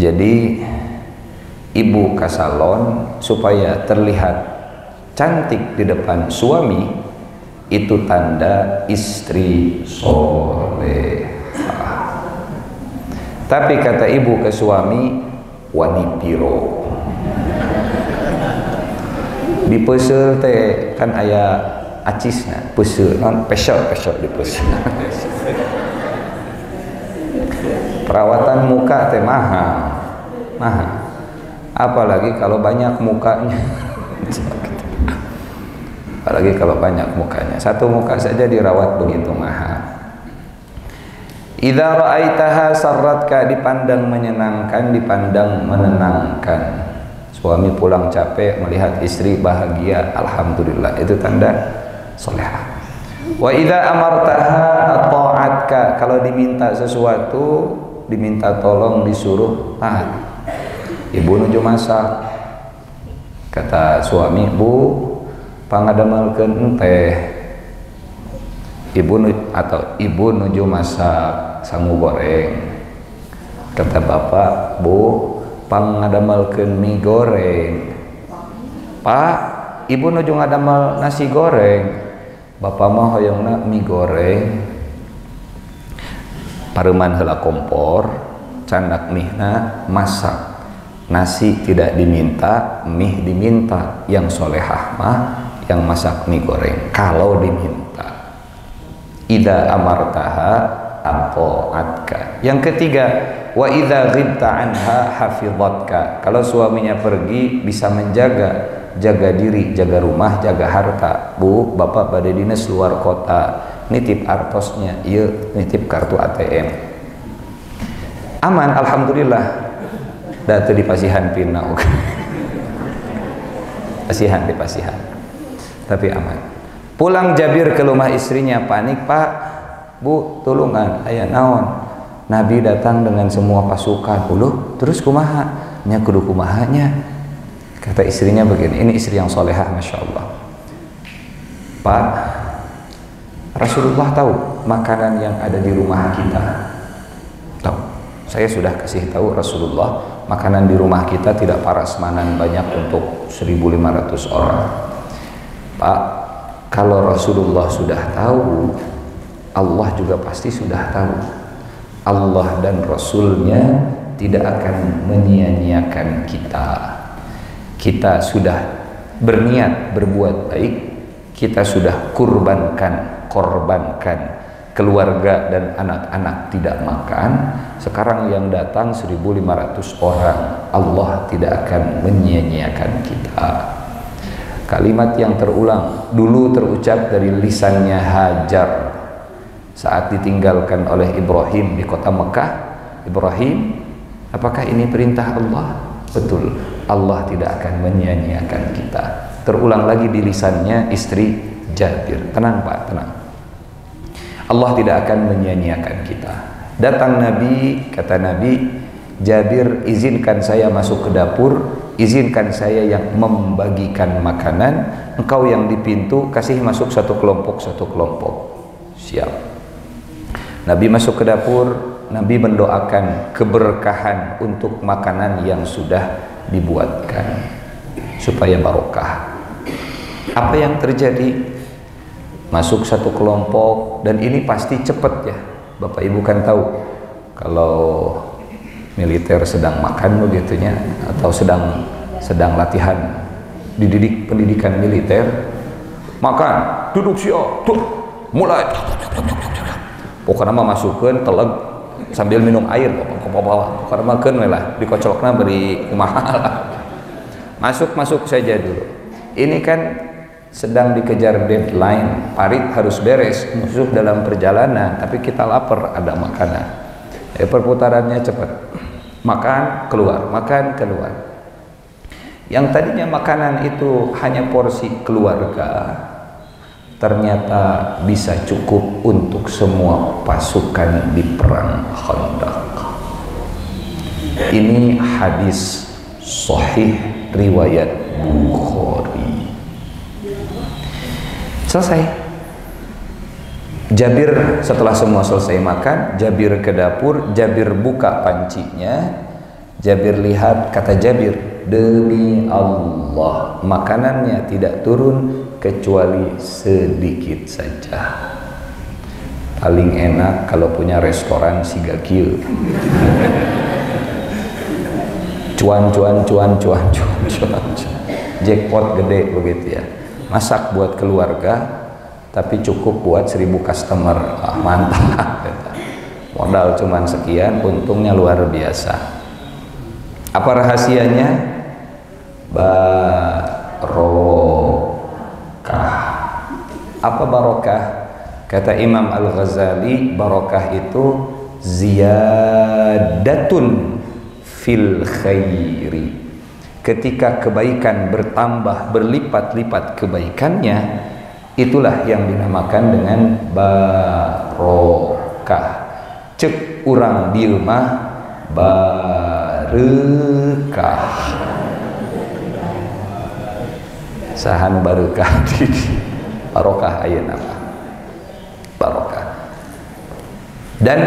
Jadi ibu kasalon supaya terlihat cantik di depan suami, itu tanda istri solehah. Tapi kata ibu ke suami, wanipiro. Di peuseur teh kan aya acisna, peuseur non pesel di peuseur. Perawatan muka teh mahal. Apalagi kalau banyak mukanya. Apalagi kalau banyak mukanya. Satu muka saja dirawat begitu mahal. Idza ra'aitaha sarratka, dipandang menyenangkan, dipandang menenangkan. Suami pulang capek melihat istri bahagia, alhamdulillah, itu tanda solehah. Wa idza amartaha ata'atka, kalau diminta sesuatu, diminta tolong, disuruh taat. Ibu nuju masak, kata suami, bu pangadamelkeun teh. Ibu nuju masak sangu goreng, kata bapak, bu pangadamelkeun mie goreng. Pak, ibu nuju ngadamel nasi goreng, bapak mah hoyongna mie goreng. Pareuman heula kompor, candak mihna masak. Nasi tidak diminta, mie diminta. Yang solehah mah yang masak mie goreng kalau diminta. Idza amartaha ata'atka. Yang ketiga, wa idza ghibta anha hafizatka. Kalau suaminya pergi bisa jaga diri, jaga rumah, jaga harta. Bu, bapak bade dinas luar kota, nitip artosnya, ieu nitip kartu ATM. Aman, alhamdulillah. Datu di pasihan pina. Pasihan di pasihan. Tapi aman. Pulang Jabir ke rumah istrinya, panik, Pak, Bu, tulungan, aya naon? Nabi datang dengan semua pasukan, terus kumaha? Nya kudu kumahanya. Kata istrinya begini, ini istri yang solehah, Masya Allah. Pak, Rasulullah tahu makanan yang ada di rumah kita. Tahu. Saya sudah kasih tahu Rasulullah, makanan di rumah kita tidak prasmanan banyak untuk 1.500 orang. Pak, kalau Rasulullah sudah tahu, Allah juga pasti sudah tahu. Allah dan Rasulnya tidak akan menyia-nyiakan kita. Kita sudah berniat berbuat baik, kita sudah korbankan keluarga dan anak-anak tidak makan. Sekarang yang datang 1.500 orang, Allah tidak akan menyia-nyiakan kita. Kalimat yang terulang dulu terucap dari lisannya Hajar saat ditinggalkan oleh Ibrahim di kota Mekah. Ibrahim, apakah ini perintah Allah? Betul, Allah tidak akan menyia-nyiakan kita. Terulang lagi di lisannya istri Jabir. Tenang Pak, tenang. Allah tidak akan menyia-nyiakan kita. Datang Nabi, kata Nabi, Jabir, izinkan saya masuk ke dapur, izinkan saya yang membagikan makanan, engkau yang di pintu, kasih masuk satu kelompok. Siap. Nabi masuk ke dapur, Nabi mendoakan keberkahan untuk makanan yang sudah dibuatkan supaya barokah. Apa yang terjadi? Masuk satu kelompok, dan ini pasti cepat ya. Bapak Ibu kan tahu kalau militer sedang makan begitunya, atau sedang latihan pendidikan militer, makan, duduk siap, tuh, mulai. Pokoknya mah masukkan teleg sambil minum air, pokoknya makan lah, dikocokna beri kumaha. Masuk saja dulu. Ini kan sedang dikejar deadline, parit harus beres, musuh dalam perjalanan, tapi kita lapar, ada makanan. Perputarannya cepat. Makan keluar. Yang tadinya makanan itu hanya porsi keluarga, ternyata bisa cukup untuk semua pasukan di perang Khandaq. Ini hadis sahih riwayat Bukhari. Selesai. Jabir setelah semua selesai makan, Jabir ke dapur, Jabir buka pancinya, Jabir lihat, kata Jabir, demi Allah makanannya tidak turun kecuali sedikit saja. Paling enak kalau punya restoran siga kieu. Cuan. Jackpot gede begitu ya. Masak buat keluarga, tapi cukup buat 1.000 customer. Mantap. Modal cuman sekian, untungnya luar biasa. Apa rahasianya? Barokah. Apa barokah? Kata Imam Al-Ghazali, barokah itu ziyadatun fil khairi. Ketika kebaikan bertambah, berlipat-lipat kebaikannya, itulah yang dinamakan dengan barokah. Cek urang di rumah barokah. Sahan barokah. Barokah ayeuna apa? Barokah. Dan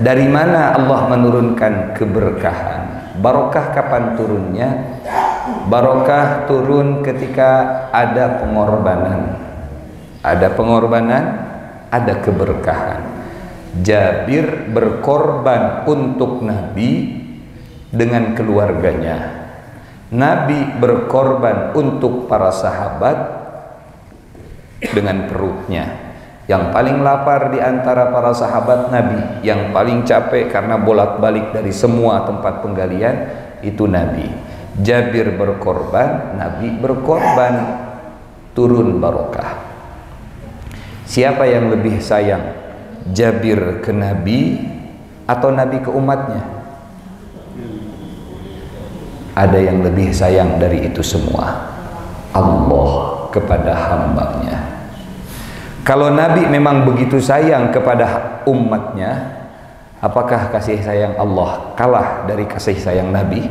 dari mana Allah menurunkan keberkahan? Barokah kapan turunnya? Barokah turun ketika ada pengorbanan. Ada pengorbanan, ada keberkahan. Jabir berkorban untuk Nabi dengan keluarganya. Nabi berkorban untuk para sahabat dengan perutnya. Yang paling lapar di antara para sahabat Nabi, yang paling capek karena bolak-balik dari semua tempat penggalian, itu Nabi. Jabir berkorban, Nabi berkorban, turun barokah. Siapa yang lebih sayang? Jabir ke Nabi atau Nabi ke umatnya? Ada yang lebih sayang dari itu semua. Allah kepada hambanya. Kalau Nabi memang begitu sayang kepada umatnya, Apakah kasih sayang Allah kalah dari kasih sayang Nabi?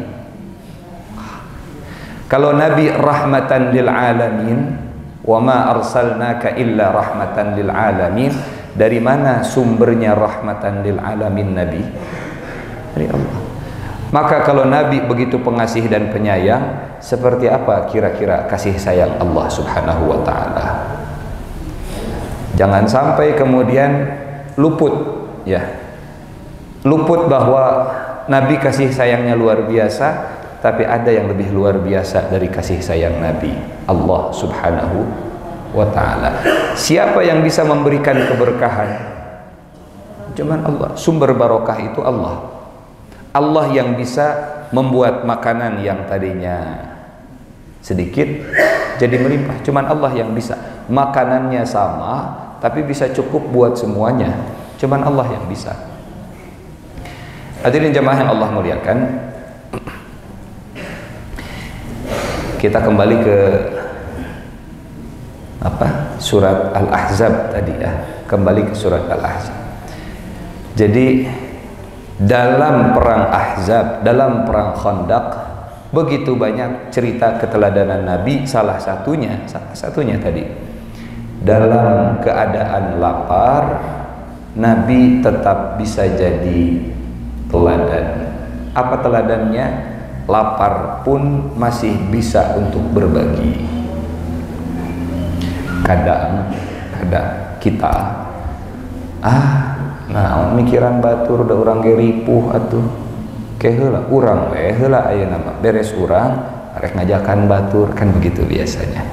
Kalau Nabi rahmatan lil alamin, wa ma arsalnaka illa rahmatan lil alamin, dari mana sumbernya rahmatan lil alamin Nabi? Dari Allah. Maka kalau Nabi begitu pengasih dan penyayang, seperti apa kira-kira kasih sayang Allah Subhanahu wa ta'ala? Jangan sampai kemudian luput, ya, luput bahwa Nabi kasih sayangnya luar biasa, tapi ada yang lebih luar biasa dari kasih sayang Nabi, Allah Subhanahu wa ta'ala. Siapa yang bisa memberikan keberkahan? Cuman Allah. Sumber barokah itu Allah. Allah yang bisa membuat makanan yang tadinya sedikit jadi melimpah. Cuman Allah yang bisa. Makanannya sama tapi bisa cukup buat semuanya. Cuman Allah yang bisa. Hadirin jemaah yang Allah muliakan, kita kembali ke surat Al-Ahzab tadi, ya. Kembali ke surat Al-Ahzab. Jadi dalam perang Ahzab, dalam perang Khandaq, begitu banyak cerita keteladanan Nabi. Salah satunya tadi, dalam keadaan lapar, Nabi tetap bisa jadi teladan. Apa teladannya? Lapar pun masih bisa untuk berbagi. Kadang kita nah mikiran batur udah orang geripuh atuh keheula urang we heula ayeuna mah beres urang arek ngajakan batur, kan begitu biasanya.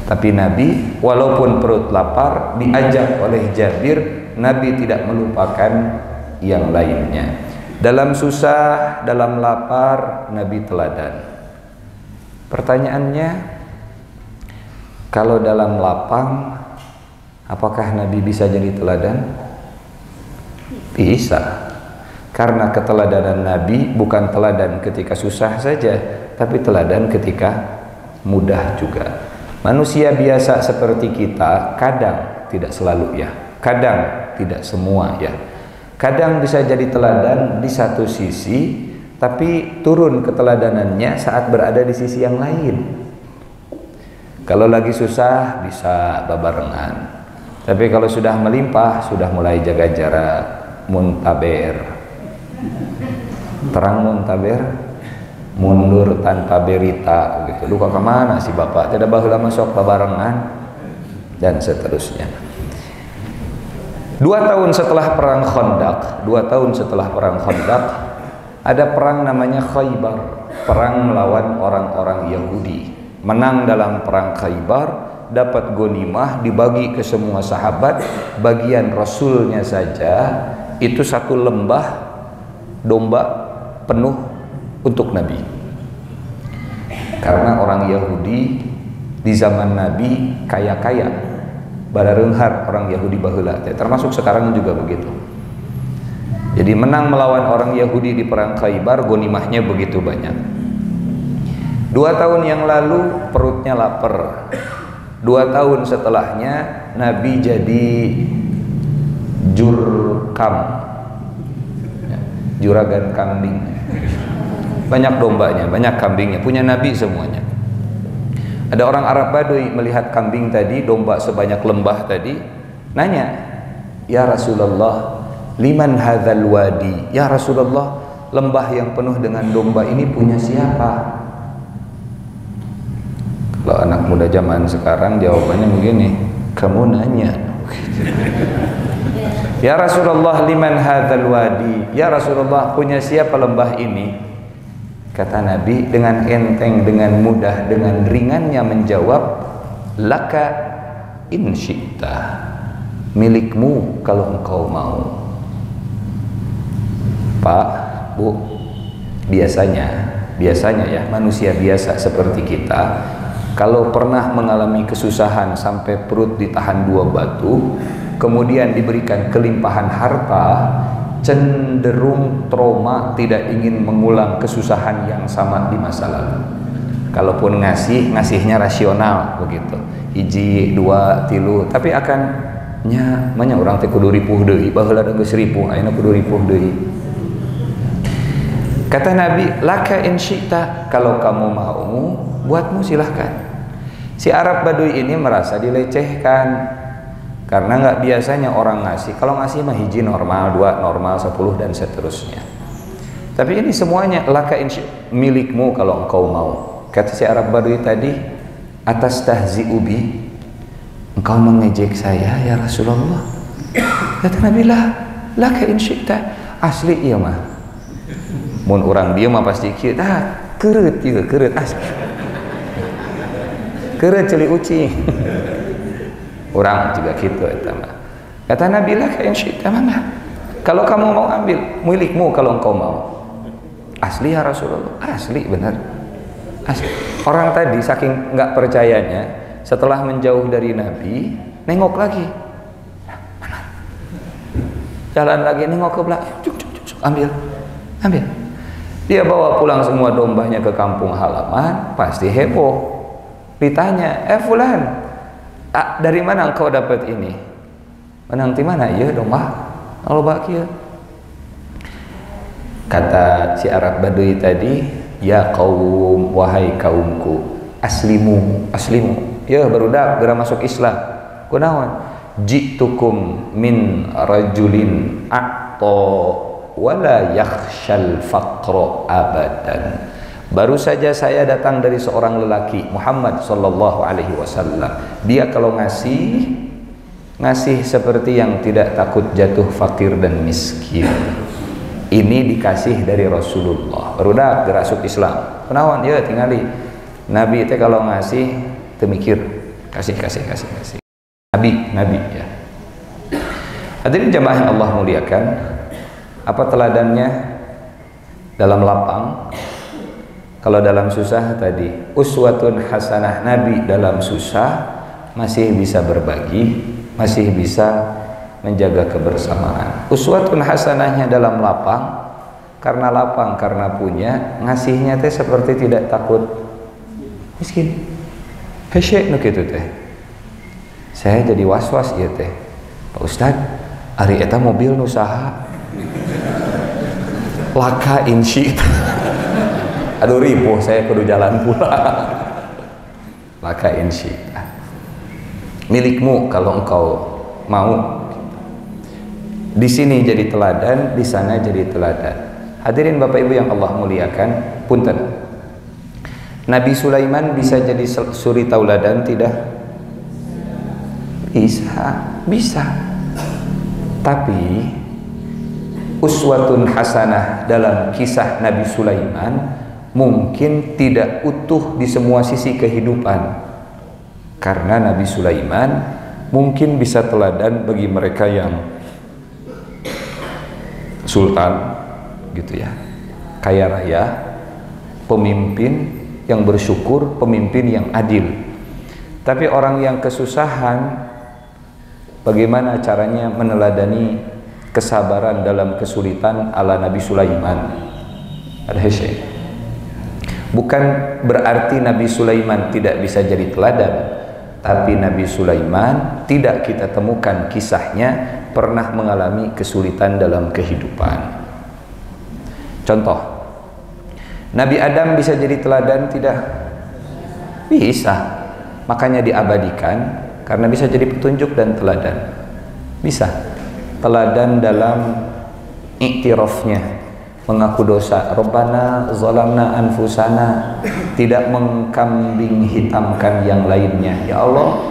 Tapi Nabi walaupun perut lapar diajak oleh Jabir, Nabi tidak melupakan yang lainnya. Dalam susah, dalam lapar, Nabi teladan. Pertanyaannya, kalau dalam lapang, apakah Nabi bisa jadi teladan? Bisa. Karena keteladanan Nabi bukan teladan ketika susah saja, tapi teladan ketika mudah juga. Manusia biasa seperti kita kadang, tidak selalu ya, kadang tidak semua ya, kadang bisa jadi teladan di satu sisi, tapi turun keteladanannya saat berada di sisi yang lain. Kalau lagi susah bisa babarengan, tapi kalau sudah melimpah sudah mulai jaga jarak, muntaber. Terang muntaber, mundur tanpa berita gitu. Luka kemana si bapak? Tidak baheula masuk babarengan dan seterusnya. 2 tahun setelah perang Khandaq, 2 tahun setelah perang Khandaq, ada perang namanya Khaybar, perang melawan orang-orang Yahudi. Menang dalam perang Khaybar, dapat ghanimah, dibagi ke semua sahabat. Bagian Rasulnya saja itu 1 lembah domba penuh untuk Nabi. Karena orang Yahudi di zaman Nabi kaya-kaya, barareunghar orang Yahudi baheula, termasuk sekarang juga begitu. Jadi menang melawan orang Yahudi di perang Khaybar, ghanimahnya begitu banyak. 2 tahun yang lalu perutnya lapar. 2 tahun setelahnya Nabi jadi jurkam, juragan kambing. Banyak dombanya, banyak kambingnya, punya Nabi semuanya. Ada orang Arab Baduy melihat kambing tadi, domba sebanyak lembah tadi, nanya, "Ya Rasulullah, liman hadzal wadi?" Ya Rasulullah, lembah yang penuh dengan domba ini punya siapa? Kalau anak muda zaman sekarang jawabannya begini, "Kamu nanya." Ya Rasulullah, liman hadzal wadi? Ya Rasulullah, punya siapa lembah ini? Kata Nabi dengan enteng, dengan mudah, dengan ringannya menjawab, "Laka in syi'ta." Milikmu kalau engkau mau. Pak, Bu, biasanya ya manusia biasa seperti kita, kalau pernah mengalami kesusahan sampai perut ditahan 2 batu, kemudian diberikan kelimpahan harta, cenderung trauma, tidak ingin mengulang kesusahan yang sama di masa lalu. Kalaupun ngasihnya rasional begitu, 1, 2, 3, tapi akan nya manya orang teh kudu ripuh deui baheula geus ripuh ayeuna kudu ripuh deui. Kata Nabi, laka in syi'ta, kalau kamu mau buatmu silahkan. Si Arab Baduy ini merasa dilecehkan karena nggak biasanya orang ngasih. Kalau ngasih mah hiji normal, 2 normal, 10 dan seterusnya. Tapi ini semuanya laka in syi'ta, milikmu kalau engkau mau. Kata si Arab Baduy tadi, atas tahzi'u bi, engkau mengejek saya ya Rasulullah. Kata Nabi, laka in syi'ta, asli iya mah. Mun orang dia mah pasti kieu tah keureut ieu keureut asli. Keureut ceuli ucing. Orang juga gitu eta mah. Kata Nabi laka in syi'ta mana? Kalau kamu mau ambil, milikmu kalau engkau mau. Asli ya Rasulullah, asli benar. Asli. Orang tadi saking enggak percayanya, setelah menjauh dari Nabi, nengok lagi. Mana? Jalan lagi nengok ke belakang, cuk, ambil. Dia bawa pulang semua dombanya ke kampung halaman, pasti heboh. Ditanya, fulan, dari mana engkau dapat ini? Menang di mana? Iya domba. Kalau bakia. Kata si Arab Baduy tadi, ya kaum, wahai kaumku, aslimu. Ya barudak geura masuk Islam. Kunaon? Jitukum min rajulin a'ta wala yakhshal faqra abadan. Baru saja saya datang dari seorang lelaki, Muhammad sallallahu alaihi wasallam. Dia kalau ngasih seperti yang tidak takut jatuh fakir dan miskin. Ini dikasih dari Rasulullah. Barudak gerasuk Islam. Kenawan ya tingali. Nabi teh kalau ngasih teu mikir, kasih. Nabi ya. Hadirin jamaah yang Allah muliakan, apa teladannya dalam lapang? Kalau dalam susah tadi uswatun hasanah, Nabi dalam susah masih bisa berbagi, masih bisa menjaga kebersamaan. Uswatun hasanahnya dalam lapang, karena punya, ngasihnya teh seperti tidak takut miskin. Hesek nu kitu teh. Saya jadi was-was ieu teh. Pak Ustad, ari eta mobil nu saha? Laka insi. Aduh ribuh saya kudu jalan pulang. Laka insi. Milikmu kalau engkau mau. Di sini jadi teladan, di sana jadi teladan. Hadirin Bapak Ibu yang Allah muliakan, punten. Nabi Sulaiman bisa jadi suri tauladan tidak? Bisa. Tapi uswatun hasanah dalam kisah Nabi Sulaiman mungkin tidak utuh di semua sisi kehidupan, karena Nabi Sulaiman mungkin bisa teladan bagi mereka yang sultan gitu ya, kaya raya, pemimpin yang bersyukur, pemimpin yang adil. Tapi orang yang kesusahan, bagaimana caranya meneladani kesabaran dalam kesulitan ala Nabi Sulaiman? Ada hesek. Bukan berarti Nabi Sulaiman tidak bisa jadi teladan, tapi Nabi Sulaiman tidak kita temukan kisahnya pernah mengalami kesulitan dalam kehidupan. Contoh, Nabi Adam bisa jadi teladan tidak? Bisa. Makanya diabadikan karena bisa jadi petunjuk dan teladan. Bisa. Teladan dalam iktirafnya, mengaku dosa. Rabbana zalamna anfusana, tidak mengkambing hitamkan yang lainnya. Ya Allah,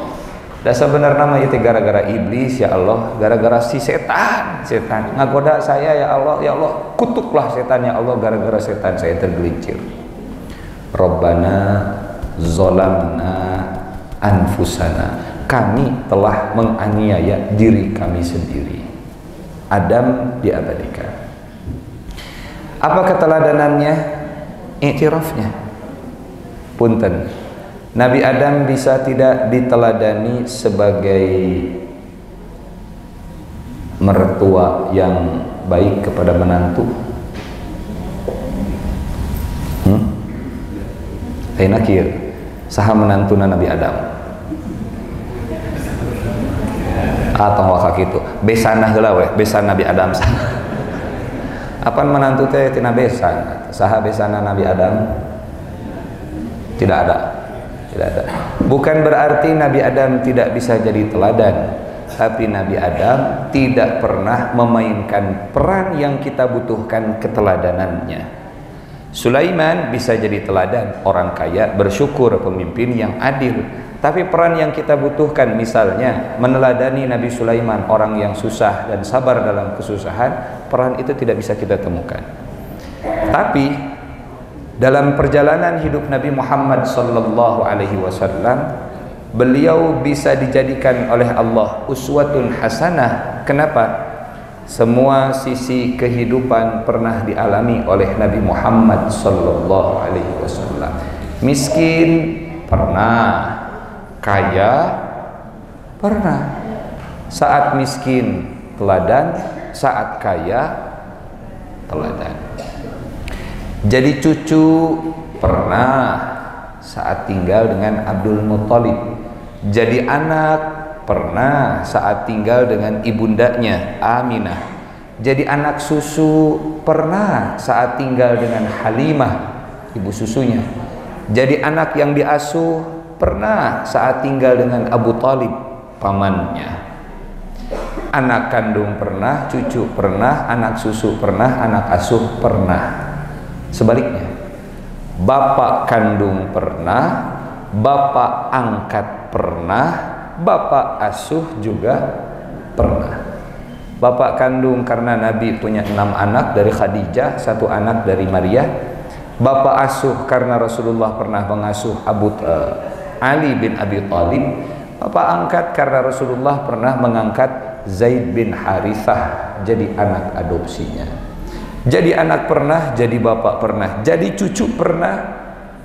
dasar benar nama itu gara-gara iblis ya Allah, gara-gara si setan ngagoda saya ya Allah, kutuklah setan ya Allah, gara-gara setan saya tergelincir. Rabbana zalamna anfusana, kami telah menganiaya diri kami sendiri. Adam diabadikan. Apa keteladanannya? Iktirafnya. Punten, Nabi Adam bisa tidak diteladani sebagai mertua yang baik kepada menantu? Ayeuna kieu, saha menantuna Nabi Adam? Tong waka kitu. Besanah heula we, besan Nabi Adam. Apaan menantu teh tina besan? Saha besana Nabi Adam? Tidak ada. Tidak ada. Bukan berarti Nabi Adam tidak bisa jadi teladan, tapi Nabi Adam tidak pernah memainkan peran yang kita butuhkan keteladanannya. Sulaiman bisa jadi teladan, orang kaya, bersyukur, pemimpin yang adil. Tapi peran yang kita butuhkan, misalnya meneladani Nabi Sulaiman, orang yang susah dan sabar dalam kesusahan, peran itu tidak bisa kita temukan. Tapi dalam perjalanan hidup Nabi Muhammad sallallahu alaihi wasallam, beliau bisa dijadikan oleh Allah uswatun hasanah. Kenapa? Semua sisi kehidupan pernah dialami oleh Nabi Muhammad sallallahu alaihi wasallam. Miskin pernah, kaya pernah. Saat miskin teladan, saat kaya teladan. Jadi cucu pernah saat tinggal dengan Abdul Muthalib. Jadi anak pernah saat tinggal dengan ibundanya Aminah. Jadi anak susu pernah saat tinggal dengan Halimah, ibu susunya. Jadi anak yang diasuh pernah saat tinggal dengan Abu Talib, pamannya. Anak kandung pernah, cucu pernah, anak susu pernah, anak asuh pernah. Sebaliknya, bapak kandung pernah, bapak angkat pernah, bapak asuh juga pernah. Bapak kandung karena Nabi punya 6 anak dari Khadijah, 1 anak dari Maria. Bapak asuh karena Rasulullah pernah mengasuh Ali bin Abi Thalib. Bapak angkat karena Rasulullah pernah mengangkat Zaid bin Harithah jadi anak adopsinya. Jadi anak pernah, jadi bapak pernah, jadi cucu pernah,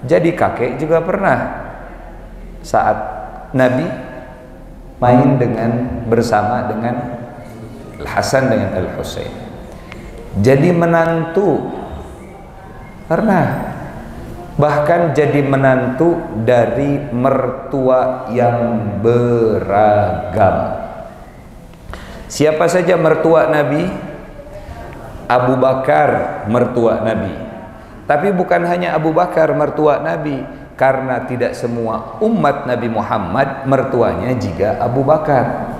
jadi kakek juga pernah. Saat Nabi main bersama dengan Al-Hasan dengan Al-Husain. Jadi menantu pernah. Bahkan jadi menantu dari mertua yang beragam. Siapa saja mertua Nabi? Abu Bakar mertua Nabi. Tapi bukan hanya Abu Bakar mertua Nabi, karena tidak semua umat Nabi Muhammad mertuanya juga Abu Bakar.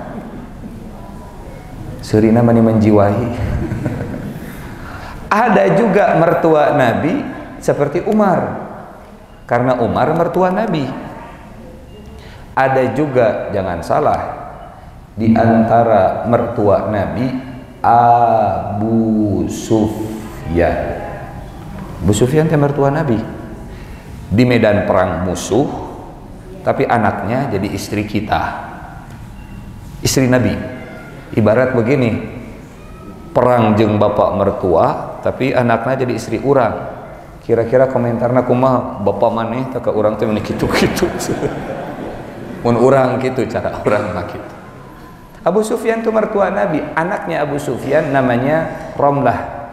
Surina mani menjiwahi. Ada juga mertua Nabi seperti Umar, karena Umar mertua Nabi. Ada juga, jangan salah, di antara mertua Nabi Abu Sufyan. Abu Sufyan itu mertua Nabi. Di medan perang musuh, tapi anaknya jadi istri kita, istri Nabi. Ibarat begini, perang jeung bapak mertua, tapi anaknya jadi istri orang. Kira-kira komentarna kumaha? Bapak maneh teh ka urang teh kitu-kitu. Mun urang kitu cara urang mah kitu. Abu Sufyan itu mertua Nabi. Anaknya Abu Sufyan namanya Romlah,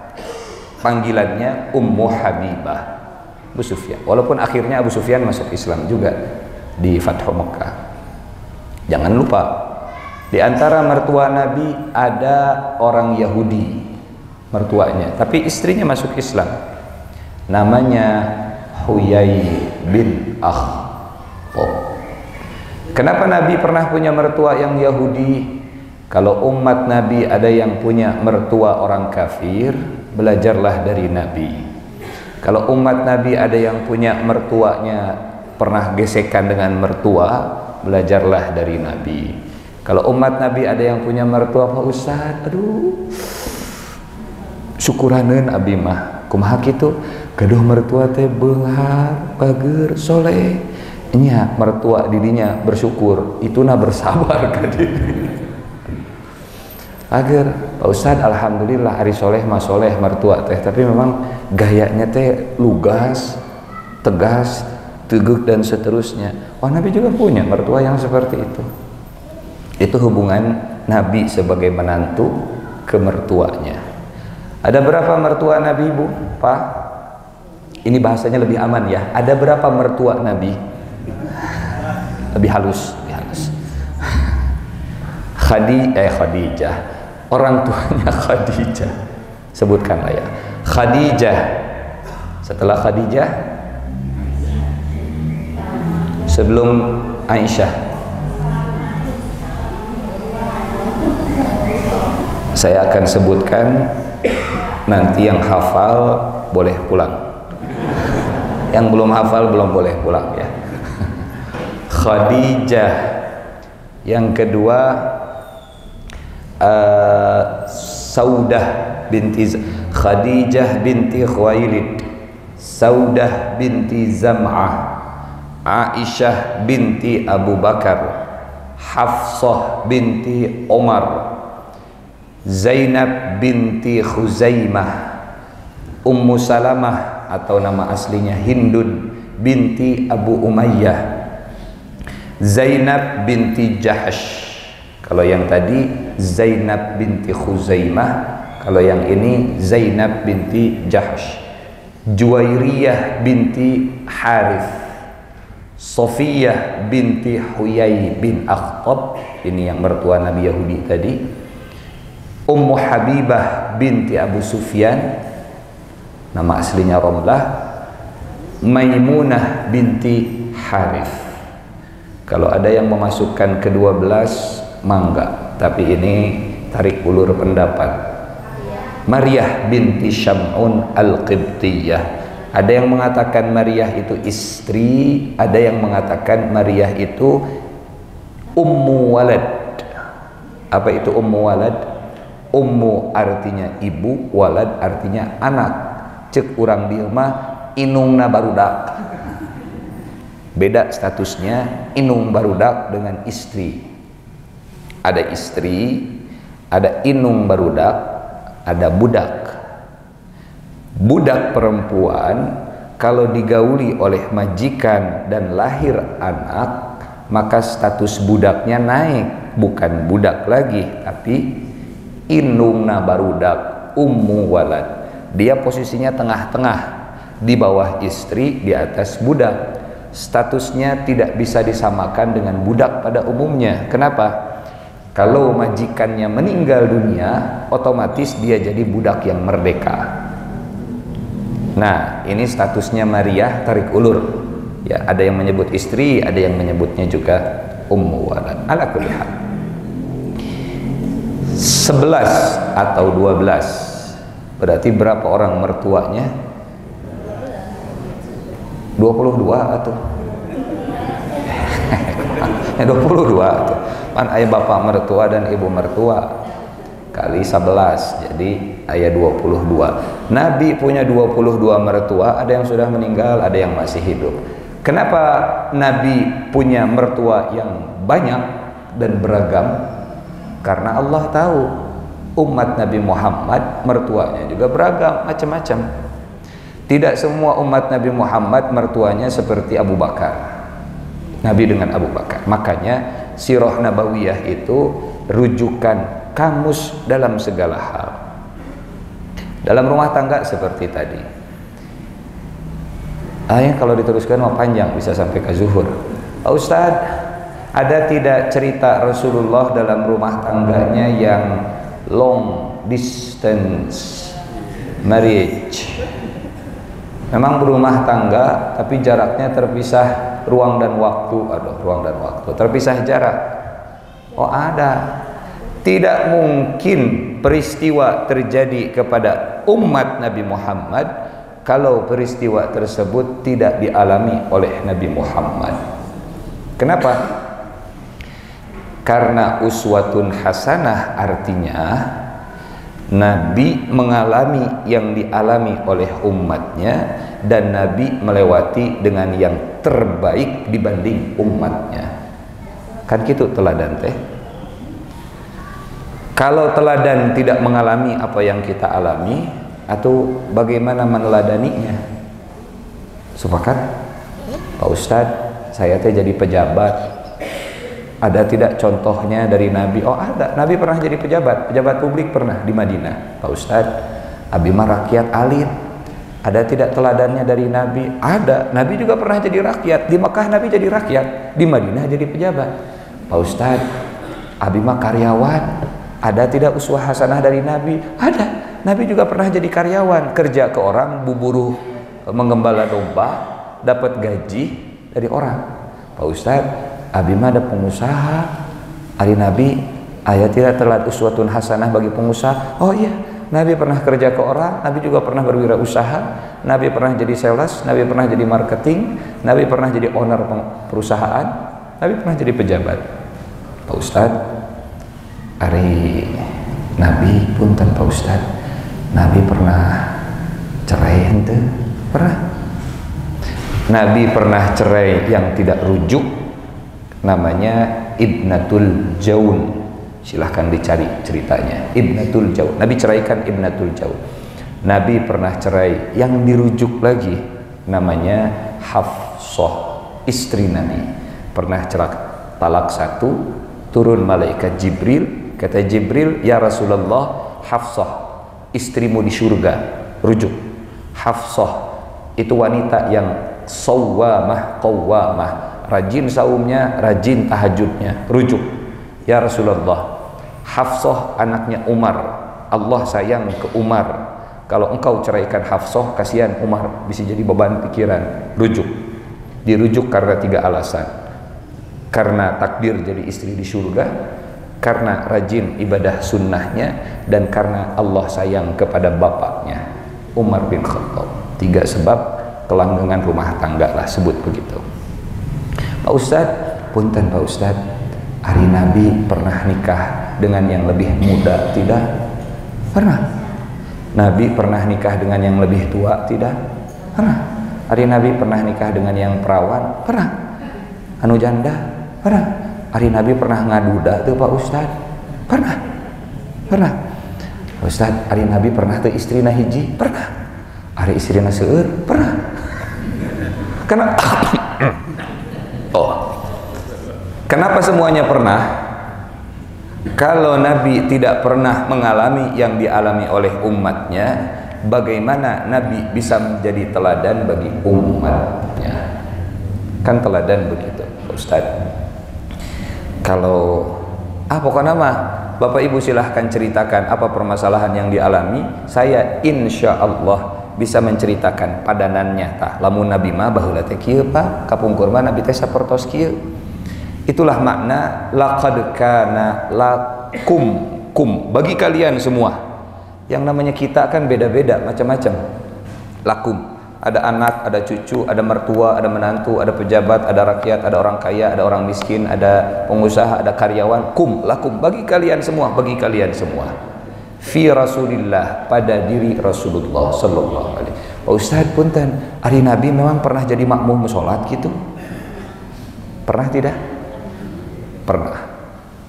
panggilannya Ummu Habibah. Abu Sufyan, walaupun akhirnya Abu Sufyan masuk Islam juga di Fathu Mekah. Jangan lupa, di antara mertua Nabi ada orang Yahudi mertuanya, tapi istrinya masuk Islam. Namanya Huyai bin Akhtab. Kenapa Nabi pernah punya mertua yang Yahudi? Kalau umat Nabi ada yang punya mertua orang kafir, belajarlah dari Nabi. Kalau umat Nabi ada yang punya mertuanya pernah gesekan dengan mertua, belajarlah dari Nabi. Kalau umat Nabi ada yang punya mertua, Pak Ustaz, aduh, syukuraneun abi mah. Kumaha kitu? Gaduh mertua teh beunghar, bager, soleh. Nya mertua didinya bersyukur, ituna bersabar ka diri. Agar Pak Ustad alhamdulillah hari soleh mah soleh mertua teh, tapi memang gayanya teh lugas, tegas, teguk dan seterusnya. Wah, Nabi juga punya mertua yang seperti itu. Itu hubungan Nabi sebagai menantu ke mertuanya. Ada berapa mertua Nabi, Bu? Pak? Ini bahasanya lebih aman ya. Ada berapa mertua Nabi? Lebih halus, lebih halus. Khadijah, orang tuanya Khadijah, sebutkanlah ya. Khadijah, setelah Khadijah, sebelum Aisyah. Saya akan sebutkan, nanti yang hafal boleh pulang, yang belum hafal belum boleh pulang ya. Khadijah. Yang kedua Saudah binti Khadijah binti Khuwailid, Saudah binti Zam'ah, Aisyah binti Abu Bakar, Hafsah binti Umar, Zainab binti Khuzaimah, Ummu Salamah atau nama aslinya Hindun binti Abu Umayyah, Zainab binti Jahsh. Kalau yang tadi Zainab binti Khuzaimah, kalau yang ini Zainab binti Jahsh. Juwairiyah binti Harith, Sofiyah binti Huyai bin Akhtab, ini yang mertua Nabi Yahudi tadi. Ummu Habibah binti Abu Sufyan, nama aslinya Romlah. Maimunah binti Harith. Kalau ada yang memasukkan ke-12 mangga, tapi ini tarik ulur pendapat. Maryah binti Syam'un Al-Qibtiyah. Ada yang mengatakan Maryah itu istri, ada yang mengatakan Maryah itu ummu walad. Apa itu ummu walad? Ummu artinya ibu, walad artinya anak. Cek urang dieu mah inungna barudak. Beda statusnya inung barudak dengan istri. Ada istri, ada inung barudak, ada budak. Budak perempuan kalau digauli oleh majikan dan lahir anak, maka status budaknya naik, bukan budak lagi, tapi inungna barudak, ummu walad. Dia posisinya tengah-tengah, di bawah istri, di atas budak. Statusnya tidak bisa disamakan dengan budak pada umumnya. Kenapa? Kalau majikannya meninggal dunia, otomatis dia jadi budak yang merdeka. Nah, ini statusnya Maryah tarik ulur. Ya, ada yang menyebut istri, ada yang menyebutnya juga ummu walad. Ala kulli hal. 11 atau 12. Berarti berapa orang mertuanya? 22 atau 22 atau pan ayah bapak mertua dan ibu mertua kali 11, jadi ayah 22. Nabi punya 22 mertua, ada yang sudah meninggal, ada yang masih hidup. Kenapa Nabi punya mertua yang banyak dan beragam? Karena Allah tahu umat Nabi Muhammad mertuanya juga beragam, macam-macam. Tidak semua umat Nabi Muhammad mertuanya seperti Abu Bakar. Nabi dengan Abu Bakar. Makanya Sirah Nabawiyah itu rujukan kamus dalam segala hal. Dalam rumah tangga seperti tadi. Kalau diteruskan mau panjang, bisa sampai ke zuhur. Pak Ustadz, ada tidak cerita Rasulullah dalam rumah tangganya yang long distance marriage? Memang berumah tangga tapi jaraknya terpisah ruang dan waktu. Ruang dan waktu terpisah jarak. Oh, ada. Tidak mungkin peristiwa terjadi kepada umat Nabi Muhammad kalau peristiwa tersebut tidak dialami oleh Nabi Muhammad. Kenapa? Karena uswatun hasanah artinya Nabi mengalami yang dialami oleh umatnya dan Nabi melewati dengan yang terbaik dibanding umatnya. Kan gitu teladan teh. Kalau teladan tidak mengalami apa yang kita alami, atau bagaimana meneladaninya? Sepakat? Pak Ustadz, saya teh jadi pejabat. Ada tidak contohnya dari Nabi? Oh, ada. Nabi pernah jadi pejabat publik pernah di Madinah. Pak Ustadz, Abi mah rakyat alit. Ada tidak teladannya dari Nabi? Ada. Nabi juga pernah jadi rakyat. Di Mekah Nabi jadi rakyat, di Madinah jadi pejabat. Pak Ustadz, Abi mah karyawan. Ada tidak uswah hasanah dari Nabi? Ada. Nabi juga pernah jadi karyawan, kerja ke orang, buburuh menggembala domba, dapat gaji dari orang. Pak Ustadz, abi mah ada pengusaha. Ari Nabi, ayat tidak telat uswatun hasanah bagi pengusaha. Oh iya, Nabi pernah kerja ke orang, Nabi juga pernah berwirausaha, Nabi pernah jadi sales, Nabi pernah jadi marketing, Nabi pernah jadi owner perusahaan, Nabi pernah jadi pejabat. Pak Ustadz, hari Nabi pun tanpa Ustadz, Nabi pernah cerai ente? Pernah. Nabi pernah cerai yang tidak rujuk, namanya Ibnatul Jaun. Silahkan dicari ceritanya. Ibnatul Jaun. Nabi ceraikan Ibnatul Jaun. Nabi pernah cerai yang dirujuk lagi, namanya Hafsah, istri Nabi. Pernah cerai talak satu, turun malaikat Jibril, kata Jibril, ya Rasulullah, Hafsah istrimu di surga, rujuk. Hafsah itu wanita yang sawwamah qawwamah, rajin saumnya, rajin tahajudnya, rujuk. Ya Rasulullah, Hafsah anaknya Umar, Allah sayang ke Umar, kalau engkau ceraikan Hafsah, kasihan Umar, bisa jadi beban pikiran, rujuk. Dirujuk karena 3 alasan. Karena takdir jadi istri di surga, karena rajin ibadah sunnahnya, dan karena Allah sayang kepada bapaknya Umar bin Khattab. 3 sebab kelanggengan rumah tangga lah, sebut begitu. Pak Ustadz, punten Pak Ustadz, hari Nabi pernah nikah dengan yang lebih muda? Tidak. Pernah. Nabi pernah nikah dengan yang lebih tua? Tidak. Pernah. Hari Nabi pernah nikah dengan yang perawan? Pernah. Anu janda? Pernah. Hari Nabi pernah ngaduda tuh Pak Ustadz? Pernah. Pernah. Ustadz, hari Nabi pernah tuh istrina hiji? Pernah. Hari istrina seueur? Pernah. Kenapa? Kenapa semuanya pernah? Kalau Nabi tidak pernah mengalami yang dialami oleh umatnya, bagaimana Nabi bisa menjadi teladan bagi umatnya? Kan teladan begitu Pak Ustadz. Kalau pokoknya mah Bapak Ibu silahkan ceritakan apa permasalahan yang dialami, saya insya Allah bisa menceritakan padanannya. Tah lamun Nabi mah baheula teh kieu Pak, kapungkur mah Nabi teh sapertos kieu. Itulah makna laqad kana lakum bagi kalian semua. Yang namanya kita kan beda-beda, macam-macam. Lakum, ada anak, ada cucu, ada mertua, ada menantu, ada pejabat, ada rakyat, ada orang kaya, ada orang miskin, ada pengusaha, ada karyawan. Lakum, bagi kalian semua, bagi kalian semua. Fi Rasulillah, pada diri Rasulullah sallallahu alaihi wasallam. Pak Ustadz punten, hari Nabi memang pernah jadi makmum sholat gitu? Pernah tidak? Pernah.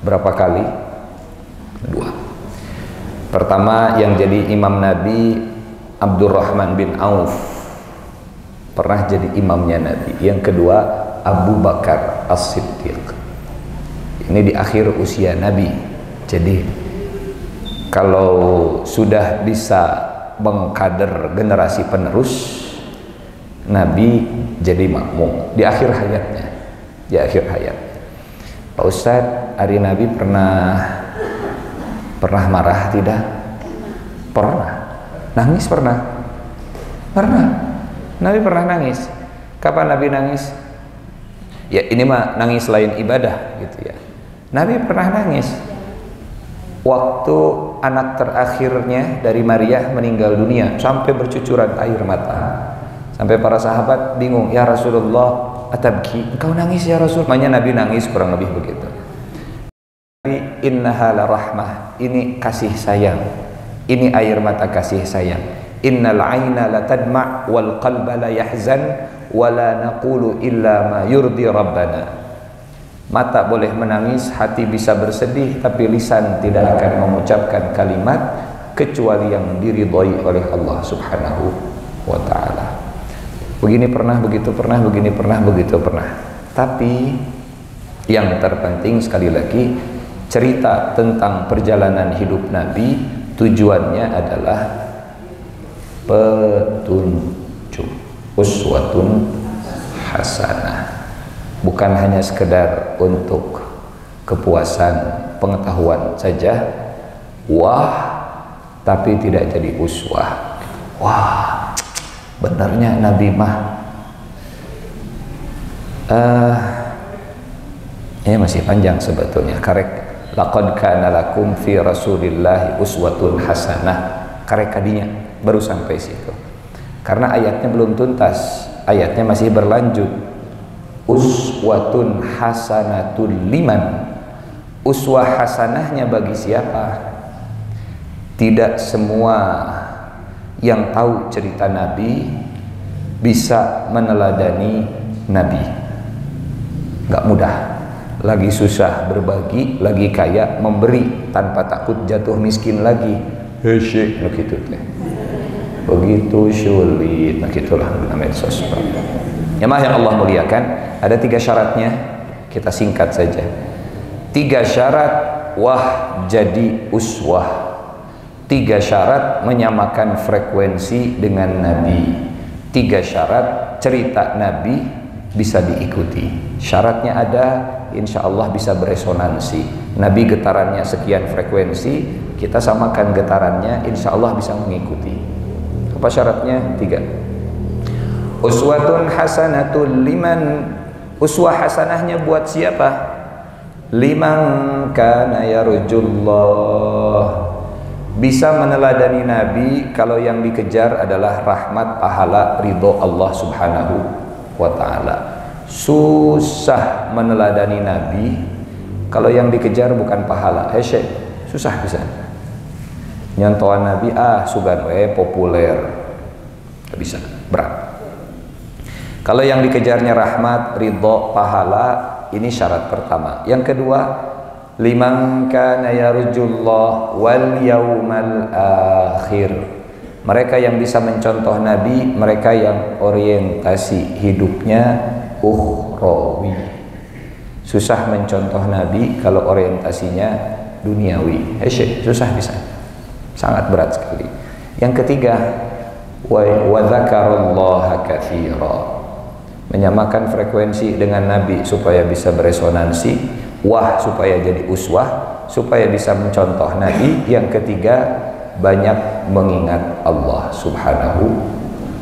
Berapa kali? 2. Pertama, yang jadi imam Nabi Abdurrahman bin Auf, pernah jadi imamnya Nabi. Yang kedua, Abu Bakar As-Siddiq. Ini di akhir usia Nabi. Jadi kalau sudah bisa mengkader generasi penerus, Nabi jadi makmum di akhir hayatnya. Di akhir hayat. Pak Ustadz, hari Nabi pernah marah tidak? Pernah. Nangis pernah? Pernah. Nabi pernah nangis. Kapan Nabi nangis? Ya ini mah nangis selain ibadah gitu ya. Nabi pernah nangis waktu anak terakhirnya dari Maria meninggal dunia, sampai bercucuran air mata, sampai para sahabat bingung, ya Rasulullah atabki, engkau nangis ya Rasul? Makanya Nabi nangis kurang lebih begitu. Nabi, innaha la rahmah, ini kasih sayang, ini air mata kasih sayang. Innal aina la tadma' wal qalba la yahzan wa la naqulu illa ma yurdi rabbana. Mata boleh menangis, hati bisa bersedih, tapi lisan tidak akan mengucapkan kalimat kecuali yang diridhoi oleh Allah Subhanahu wa ta'ala. Begini pernah, begitu pernah, begini pernah, begitu pernah. Tapi yang terpenting sekali lagi, cerita tentang perjalanan hidup Nabi tujuannya adalah petunjuk, uswatun hasanah. Bukan hanya sekedar untuk kepuasan pengetahuan saja, wah, tapi tidak jadi uswah. Wah, benarnya Nabi mah ini masih panjang sebetulnya. Karek laqad kana lakum fi Rasulillahi uswatun hasanah. Karek kadinya baru sampai situ. Karena ayatnya belum tuntas, ayatnya masih berlanjut. Uswatun hasanatul liman. Uswah hasanahnya bagi siapa? Tidak semua yang tahu cerita Nabi bisa meneladani Nabi. Gak mudah. Lagi susah berbagi, lagi kaya memberi tanpa takut jatuh miskin lagi. Hesyik, begitu teh. Begitu sulit, nah gitulah namanya sosmed. Ya mah yang Allah muliakan, ada 3 syaratnya, kita singkat saja. 3 syarat wah jadi uswah. 3 syarat menyamakan frekuensi dengan Nabi. 3 syarat cerita Nabi bisa diikuti. Syaratnya ada, insya Allah bisa beresonansi. Nabi getarannya sekian frekuensi, kita samakan getarannya, insya Allah bisa mengikuti. Apa syaratnya? 3. Uswatun hasanatul liman. Uswah hasanahnya buat siapa? Liman kana yarjullah. Bisa meneladani Nabi kalau yang dikejar adalah rahmat, pahala, ridho Allah subhanahu wa ta'ala. Susah meneladani Nabi kalau yang dikejar bukan pahala. Hesyek, susah bisa. Nyontohan Nabi, sugan we populer. Gak bisa, berat. Kalau yang dikejarnya rahmat, ridho, pahala, ini syarat pertama. Yang kedua, liman kana yarjullah wal yaumal akhir. Mereka yang bisa mencontoh Nabi, mereka yang orientasi hidupnya ukhrawi. Susah mencontoh Nabi kalau orientasinya duniawi. Susah bisa. Sangat berat sekali. Yang ketiga, wa dzakarallaha katsira. Menyamakan frekuensi dengan Nabi supaya bisa beresonansi, wah supaya jadi uswah, supaya bisa mencontoh Nabi. Yang ketiga, banyak mengingat Allah subhanahu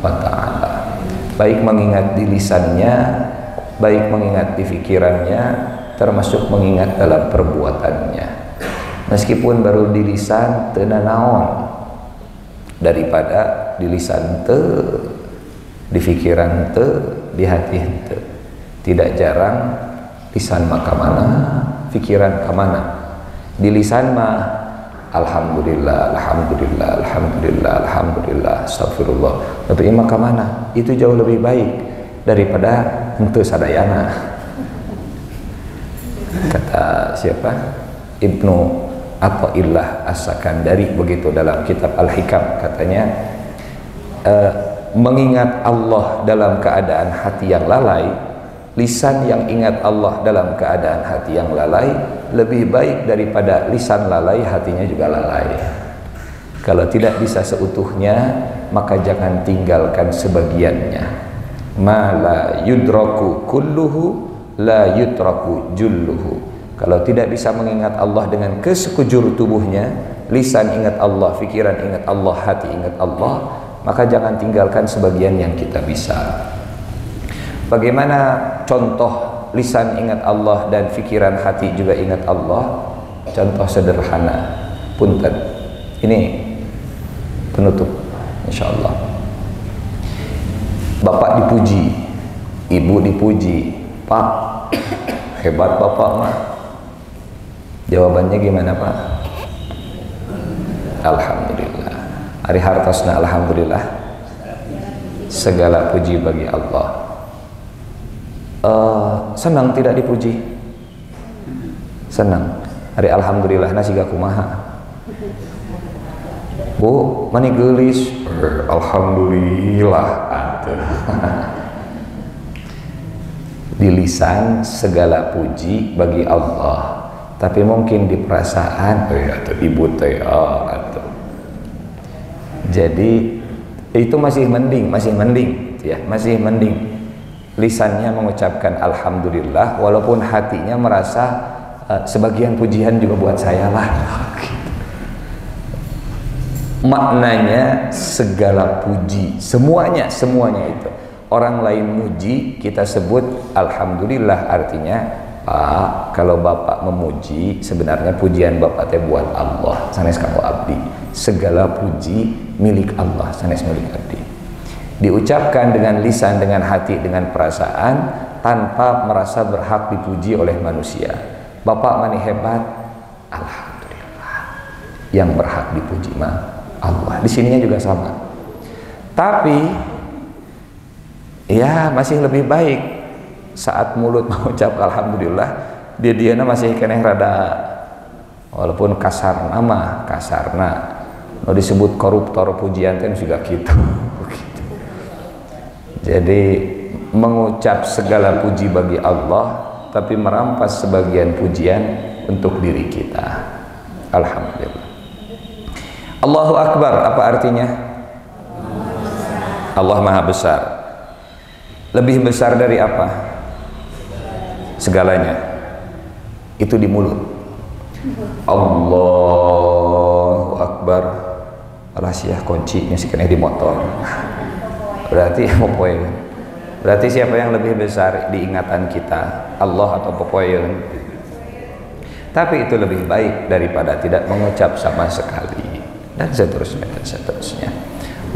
wa ta'ala. Baik mengingat di lisannya, baik mengingat di pikirannya, termasuk mengingat dalam perbuatannya. Meskipun baru di lisan teu nanaon, daripada di lisan teu, di pikiran teu, di hati teu. Tidak jarang lisan mah kamana, pikiran kamana. Di lisan mah alhamdulillah, alhamdulillah, alhamdulillah, alhamdulillah, astagfirullah. Tapi imah kamana? Itu jauh lebih baik daripada henteu sadayana. Kata siapa? Ibnu Athaillah As-Sakandari begitu dalam kitab Al-Hikam, katanya mengingat Allah dalam keadaan hati yang lalai, lisan yang ingat Allah dalam keadaan hati yang lalai lebih baik daripada lisan lalai, hatinya juga lalai. Kalau tidak bisa seutuhnya, maka jangan tinggalkan sebagiannya. Ma la yudraku kulluhu la yutraku julluhu. Kalau tidak bisa mengingat Allah dengan kesekujur tubuhnya, lisan ingat Allah, pikiran ingat Allah, hati ingat Allah, maka jangan tinggalkan sebagian yang kita bisa. Bagaimana contoh lisan ingat Allah dan pikiran hati juga ingat Allah? Contoh sederhana, punten. Ini penutup, insya Allah. Bapak dipuji, ibu dipuji, Pak, hebat bapak mah. Jawabannya gimana Pak? Alhamdulillah. Ari hartosna alhamdulillah. Segala puji bagi Allah. Senang tidak dipuji? Senang. Ari alhamdulillah nasi gak kumaha. Bu, mani geulis. Alhamdulillah. Di lisan segala puji bagi Allah. Tapi mungkin di perasaan, atau ibu teh, atau. Jadi itu masih mending, ya, masih mending. Lisannya mengucapkan alhamdulillah, walaupun hatinya merasa sebagian pujian juga buat saya lah. Maknanya segala puji, semuanya itu. Orang lain muji, kita sebut alhamdulillah, artinya Pak, kalau Bapak memuji, sebenarnya pujian Bapak teh buat Allah, sanes kamu abdi. Segala puji milik Allah, sanes milik abdi. Diucapkan dengan lisan, dengan hati, dengan perasaan, tanpa merasa berhak dipuji oleh manusia. Bapak mani hebat, alhamdulillah. Yang berhak dipuji mah Allah. Di sininya juga sama. Tapi ya masih lebih baik saat mulut mengucap alhamdulillah, diana masih keneh rada walaupun kasar nama, kasarna no disebut koruptor pujian teh juga gitu. Jadi mengucap segala puji bagi Allah, tapi merampas sebagian pujian untuk diri kita. Alhamdulillah. Allahu Akbar, apa artinya? Allah Maha Besar. Lebih besar dari apa? Segalanya. Itu di mulut. Allahu Akbar. Rahasia kuncinya sih kena di motor. Berarti popoe. Berarti siapa yang lebih besar di ingatan kita? Allah atau popoe? Tapi itu lebih baik daripada tidak mengucap sama sekali. Dan seterusnya, dan seterusnya.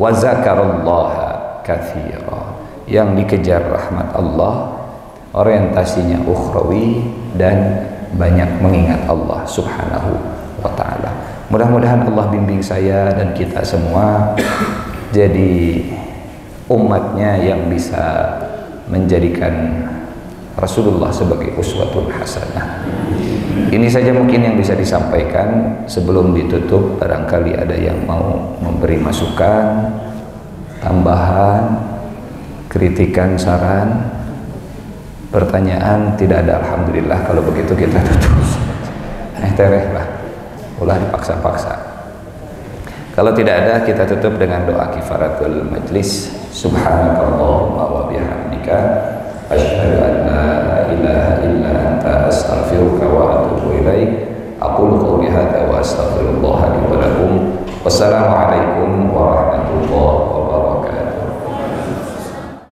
Wa zakarallaha katsira, yang dikejar rahmat Allah, orientasinya ukhrawi dan banyak mengingat Allah subhanahu wa ta'ala. Mudah-mudahan Allah bimbing saya dan kita semua jadi umatnya yang bisa menjadikan Rasulullah sebagai uswatun hasanah. Ini saja mungkin yang bisa disampaikan. Sebelum ditutup, barangkali ada yang mau memberi masukan, tambahan, kritikan, saran, pertanyaan. Tidak ada, alhamdulillah. Kalau begitu kita tutup. Tereh lah, ulah dipaksa-paksa. Kalau tidak ada, kita tutup dengan doa kifaratul majlis. Subhanakallahumma wa bihamdika, asyhadu an la ilaha illa anta, astaghfiruka wa atubu ilaik. Aqulu qawli hadza wa astaghfirullah li wa lakum. Wassalamualaikum warahmatullahi wabarakatuh.